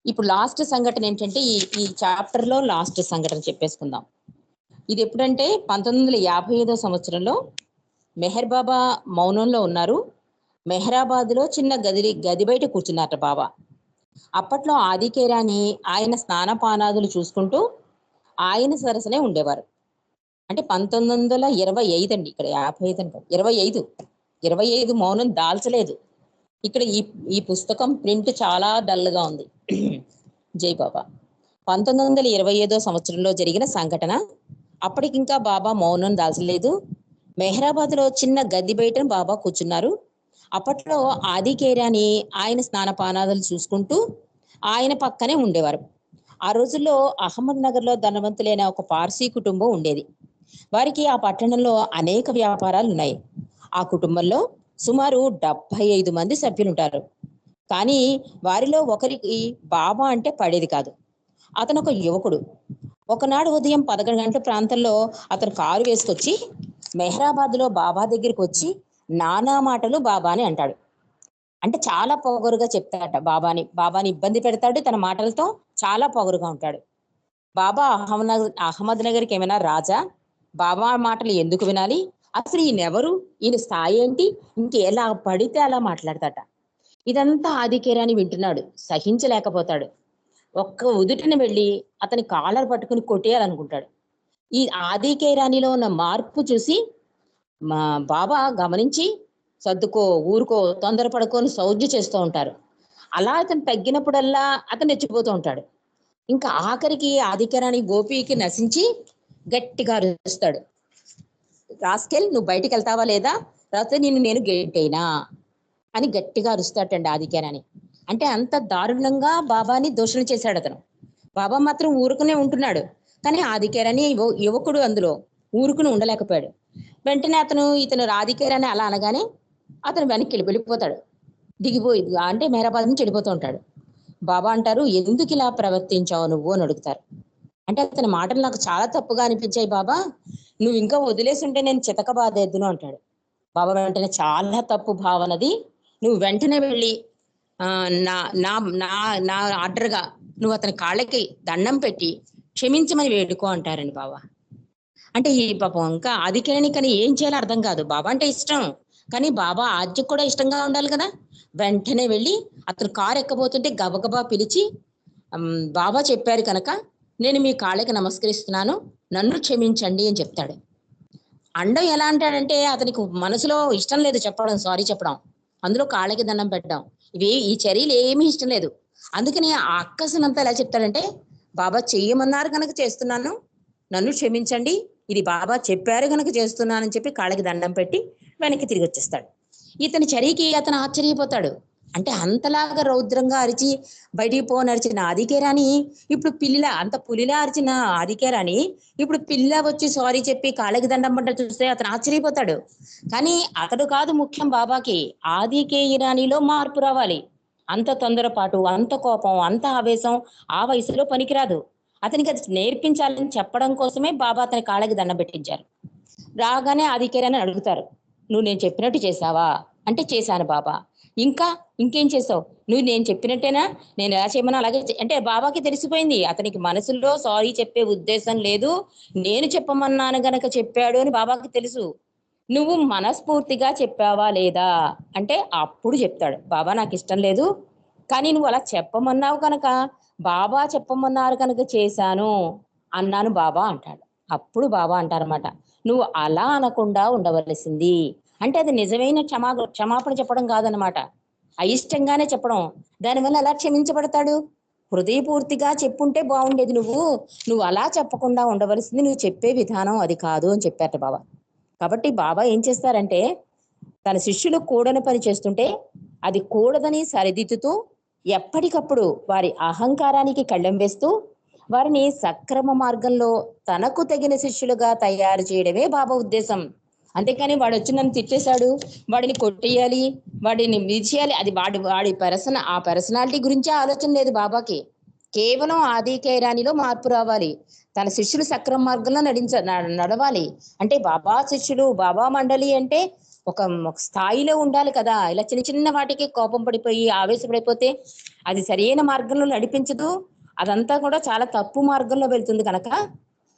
ఇప్పుడు లాస్ట్ సంఘటన ఏంటంటే, ఈ చాప్టర్ లో లాస్ట్ సంఘటన చెప్పేసుకుందాం. ఇది ఎప్పుడంటే 1955 సంవత్సరంలో మెహర్ బాబా మౌనంలో ఉన్నారు. మెహరాబాద్ లో చిన్న గది బయట కూర్చున్నారట బాబా. అప్పట్లో ఆదికేరాని ఆయన స్నానపానాదులు చూసుకుంటూ ఆయన సరసనే ఉండేవారు. అంటే 1925 అండి, ఇక్కడ 55 అంటే 25 మౌనం దాల్చలేదు. ఇక్కడ ఈ పుస్తకం ప్రింట్ చాలా డల్ గా ఉంది. జై బాబా. 1925 సంవత్సరంలో జరిగిన సంఘటన. అప్పటికింకా బాబా మౌనం దాల్చలేదు. మెహరాబాద్ లో చిన్న గది బయట బాబా కూర్చున్నారు. అప్పట్లో ఆదికేరాని ఆయన స్నానపానాదులు చూసుకుంటూ ఆయన పక్కనే ఉండేవారు. ఆ రోజుల్లో అహ్మద్ నగర్ లో ధనవంతులైన ఒక పార్సీ కుటుంబం ఉండేది. వారికి ఆ పట్టణంలో అనేక వ్యాపారాలు ఉన్నాయి. ఆ కుటుంబంలో సుమారు 75 మంది సభ్యులుంటారు. కానీ వారిలో ఒకరికి బాబా అంటే పడేది కాదు. అతను ఒక యువకుడు. ఒకనాడు ఉదయం 11 గంటల ప్రాంతంలో అతను కారు వేసుకొచ్చి మెహరాబాద్ లో బాబా దగ్గరికి వచ్చి నానా మాటలు బాబాని అంటాడు. అంటే చాలా పొగరుగా చెప్తాడట బాబాని ఇబ్బంది పెడతాడు తన మాటలతో, చాలా పొగరుగా ఉంటాడు. బాబా అహ్మద్ నగర్కి ఏమైనా రాజా? బాబా మాటలు ఎందుకు వినాలి? అసలు ఈయనెవరు? ఈయన స్థాయి ఏంటి? ఇంకెలా పడితే అలా మాట్లాడతాట. ఇదంతా ఆదికేరాని వింటున్నాడు, సహించలేకపోతాడు. ఒక్క ఉదుటిని వెళ్ళి అతని కాలర్ పట్టుకుని కొట్టేయాలనుకుంటాడు. ఈ ఆదికేరానిలో ఉన్న మార్పు చూసి మా బాబా గమనించి, సర్దుకో, ఊరుకో, తొందరపడుకొని సౌజ్ఞ చేస్తూ ఉంటారు. అలా అతను తగ్గినప్పుడల్లా అతను రెచ్చిపోతూ ఉంటాడు. ఇంకా ఆఖరికి ఆదికేరాని గోపికి నశించి గట్టిగా అరుస్తాడు, రాస్కెల్, నువ్వు బయటికి వెళ్తావా లేదా, రాస్తే నేను గేటైనా అని గట్టిగా అరుస్తాటండి ఆదికేరాని. అంటే అంత దారుణంగా బాబాని దూషణ చేశాడు అతను. బాబా మాత్రం ఊరుకునే ఉంటున్నాడు. కానీ ఆదికేరాని యువకుడు అందులో ఊరుకుని ఉండలేకపోయాడు. వెంటనే ఇతను ఆదికేరాని అలా అనగానే అతను వెనక్కి వెళ్ళిపోతాడు. దిగిపోయి అంటే మెహరాబాద్ నుంచి వెళ్ళిపోతూ ఉంటాడు. బాబా అంటారు, ఎందుకు ఇలా ప్రవర్తించావు నువ్వు అని అడుగుతారు. అంటే అతని మాటలు నాకు చాలా తప్పుగా అనిపించాయి బాబా. నువ్వు ఇంకా వదిలేసి ఉంటే నేను చితక బాధేద్దును అంటాడు. బాబా వెంటనే చాలా తప్పు భావనది, నువ్వు వెంటనే వెళ్ళి నా నా నా నా ఆర్డర్గా నువ్వు అతని కాళ్ళకి దండం పెట్టి క్షమించమని వేడుకో అంటారండి బాబా. అంటే ఈ పాపం ఇంకా ఆదికేయనికని ఏం చేయాలో అర్థం కాదు. బాబా అంటే ఇష్టం, కానీ బాబా ఆజ్ఞకు కూడా ఇష్టంగా ఉండాలి కదా. వెంటనే వెళ్ళి అతను కారు ఎక్కబోతుంటే గబగబా పిలిచి, బాబా చెప్పారు కనుక నేను మీ కాళ్ళకి నమస్కరిస్తున్నాను, నన్ను క్షమించండి అని చెప్తాడు. అండం ఎలా అంటాడంటే అతనికి మనసులో ఇష్టం లేదు చెప్పడం, సారీ చెప్పడం, అందులో కాళ్ళకి దండం పెట్టడం, ఈ చర్యలు ఏమీ ఇష్టం లేదు. అందుకని ఆ అక్కసనంతా ఎలా చెప్తాడంటే, బాబా చెయ్యమన్నారు కనుక చేస్తున్నాను, నన్ను క్షమించండి, ఇది బాబా చెప్పారు కనుక చేస్తున్నానని చెప్పి కాళ్ళకి దండం పెట్టి వెనక్కి తిరిగి వచ్చేస్తాడు. ఇతని చర్యకి అతను ఆశ్చర్యపోతాడు. అంటే అంతలాగా రౌద్రంగా అరిచి బయటికి పోనరిచిన ఆదికేరాని ఇప్పుడు పిల్లిలా, అంత పులిలా అరిచిన ఆదికేరాని ఇప్పుడు పిల్ల వచ్చి సారీ చెప్పి కాళ్ళకి దండం పడ్డ చూస్తే అతను ఆశ్చర్యపోతాడు. కానీ అతడు కాదు ముఖ్యం బాబాకి, ఆదికేయరానిలో మార్పు రావాలి. అంత తొందరపాటు, అంత కోపం, అంత ఆవేశం ఆ వయసులో పనికిరాదు. అతనికి అది నేర్పించాలని చెప్పడం కోసమే బాబా అతని కాళ్ళకి దండం పెట్టించారు. రాగానే ఆదికేరాని అడుగుతారు, నువ్వు నేను చెప్పినట్టు చేసావా అంటే చేశాను బాబా. ఇంకేం చేసావు? నువ్వు నేను చెప్పినట్టేనా, నేను ఎలా చేయమన్నా అలాగే అంటే బాబాకి తెలిసిపోయింది అతనికి మనసులో సారీ చెప్పే ఉద్దేశం లేదు, నేను చెప్పమన్నాను గనక చెప్పాడు అని బాబాకి తెలుసు. నువ్వు మనస్ఫూర్తిగా చెప్పావా లేదా అంటే అప్పుడు చెప్తాడు, బాబా నాకు ఇష్టం లేదు, కానీ నువ్వు అలా చెప్పమన్నావు కనుక, బాబా చెప్పమన్నారు కనుక చేశాను అన్నాను బాబా అంటాడు. అప్పుడు బాబా అంటారన్నమాట, నువ్వు అలా అనకుండా ఉండవలసింది. అంటే అది నిజమైన క్షమాపణ చెప్పడం కాదనమాట, అయిష్టంగానే చెప్పడం. దానివల్ల అలా క్షమించబడతాడు. హృదయపూర్తిగా చెప్పుంటే బాగుండేది, నువ్వు అలా చెప్పకుండా ఉండవలసింది, నువ్వు చెప్పే విధానం అది కాదు అని చెప్పారట బాబా. కాబట్టి బాబా ఏం చేస్తారంటే, తన శిష్యులు కూడని పని చేస్తుంటే అది కూడదని సరిదిద్దుతూ, ఎప్పటికప్పుడు వారి అహంకారానికి కళ్ళెం వేస్తూ, వారిని సక్రమ మార్గంలో తనకు తగిన శిష్యులుగా తయారు చేయడమే బాబా ఉద్దేశం. అంతేకాని వాడు వచ్చి నన్ను తిట్టేశాడు, వాడిని కొట్టేయాలి, వాడిని విడిచేయాలి, అది వాడి ఆ పర్సనాలిటీ గురించే ఆలోచన లేదు బాబాకి. కేవలం ఆదికేయరానిలో మార్పు రావాలి, తన శిష్యులు సక్రమ మార్గంలో నడవాలి. అంటే బాబా శిష్యులు, బాబా మండలి అంటే ఒక స్థాయిలో ఉండాలి కదా. ఇలా చిన్న చిన్న వాటికి కోపం పడిపోయి ఆవేశపడిపోతే అది సరైన మార్గంలో నడిపించదు, అదంతా కూడా చాలా తప్పు మార్గంలో వెళ్తుంది. కనుక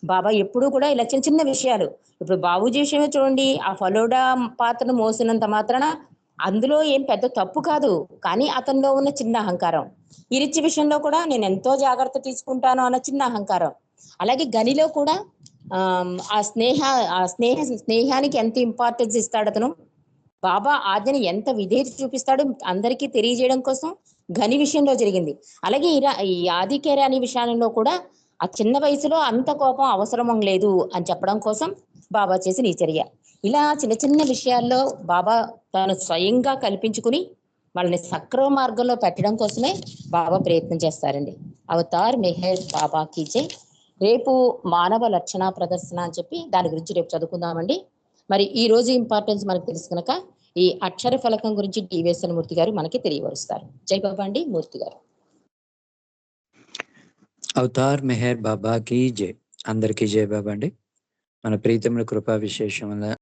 బాబా ఎప్పుడూ కూడా ఇలా చిన్న చిన్న విషయాలు, ఇప్పుడు బాబూజీ విషయమే చూడండి, ఆ ఫలోడా పాత్రను మోసినంత మాత్రాన అందులో ఏం పెద్ద తప్పు కాదు, కానీ అతనిలో ఉన్న చిన్న అహంకారం. ఈ రిచి విషయంలో కూడా నేను ఎంతో జాగ్రత్త తీసుకుంటాను అన్న చిన్న అహంకారం. అలాగే గనిలో కూడా ఆ స్నేహానికి ఎంత ఇంపార్టెన్స్ ఇస్తాడు అతను, బాబా ఆజ్ఞని ఎంత విధేయత చూపిస్తాడు అందరికీ తెలియజేయడం కోసం గని విషయంలో జరిగింది. అలాగే ఈ ఆదికేరాని విషయంలో కూడా ఆ చిన్న వయసులో అంత కోపం అవసరం లేదు అని చెప్పడం కోసం బాబా చేసిన ఈ చర్య. ఇలా చిన్న చిన్న విషయాల్లో బాబా తాను స్వయంగా కల్పించుకుని వాళ్ళని సక్రమ మార్గంలో పెట్టడం కోసమే బాబా ప్రయత్నం చేస్తారండి. అవతార్ మెహర్ బాబా కీ జై. రేపు మానవ లక్షణ ప్రదర్శన అని చెప్పి దాని గురించి రేపు చదువుకుందామండి. మరి ఈ రోజు ఇంపార్టెన్స్ మనకు తెలుసు కనుక ఈ అక్షర ఫలకం గురించి టీవీఎస్ఎన్ మూర్తి గారు మనకి తెలియవరుస్తారు. జై బాబా అండి. మూర్తి గారు. అవతార్ మెహర్ బాబా కీ జై. అందరికీ జై బాబా అండి. మన ప్రీతముల కృపా విశేషం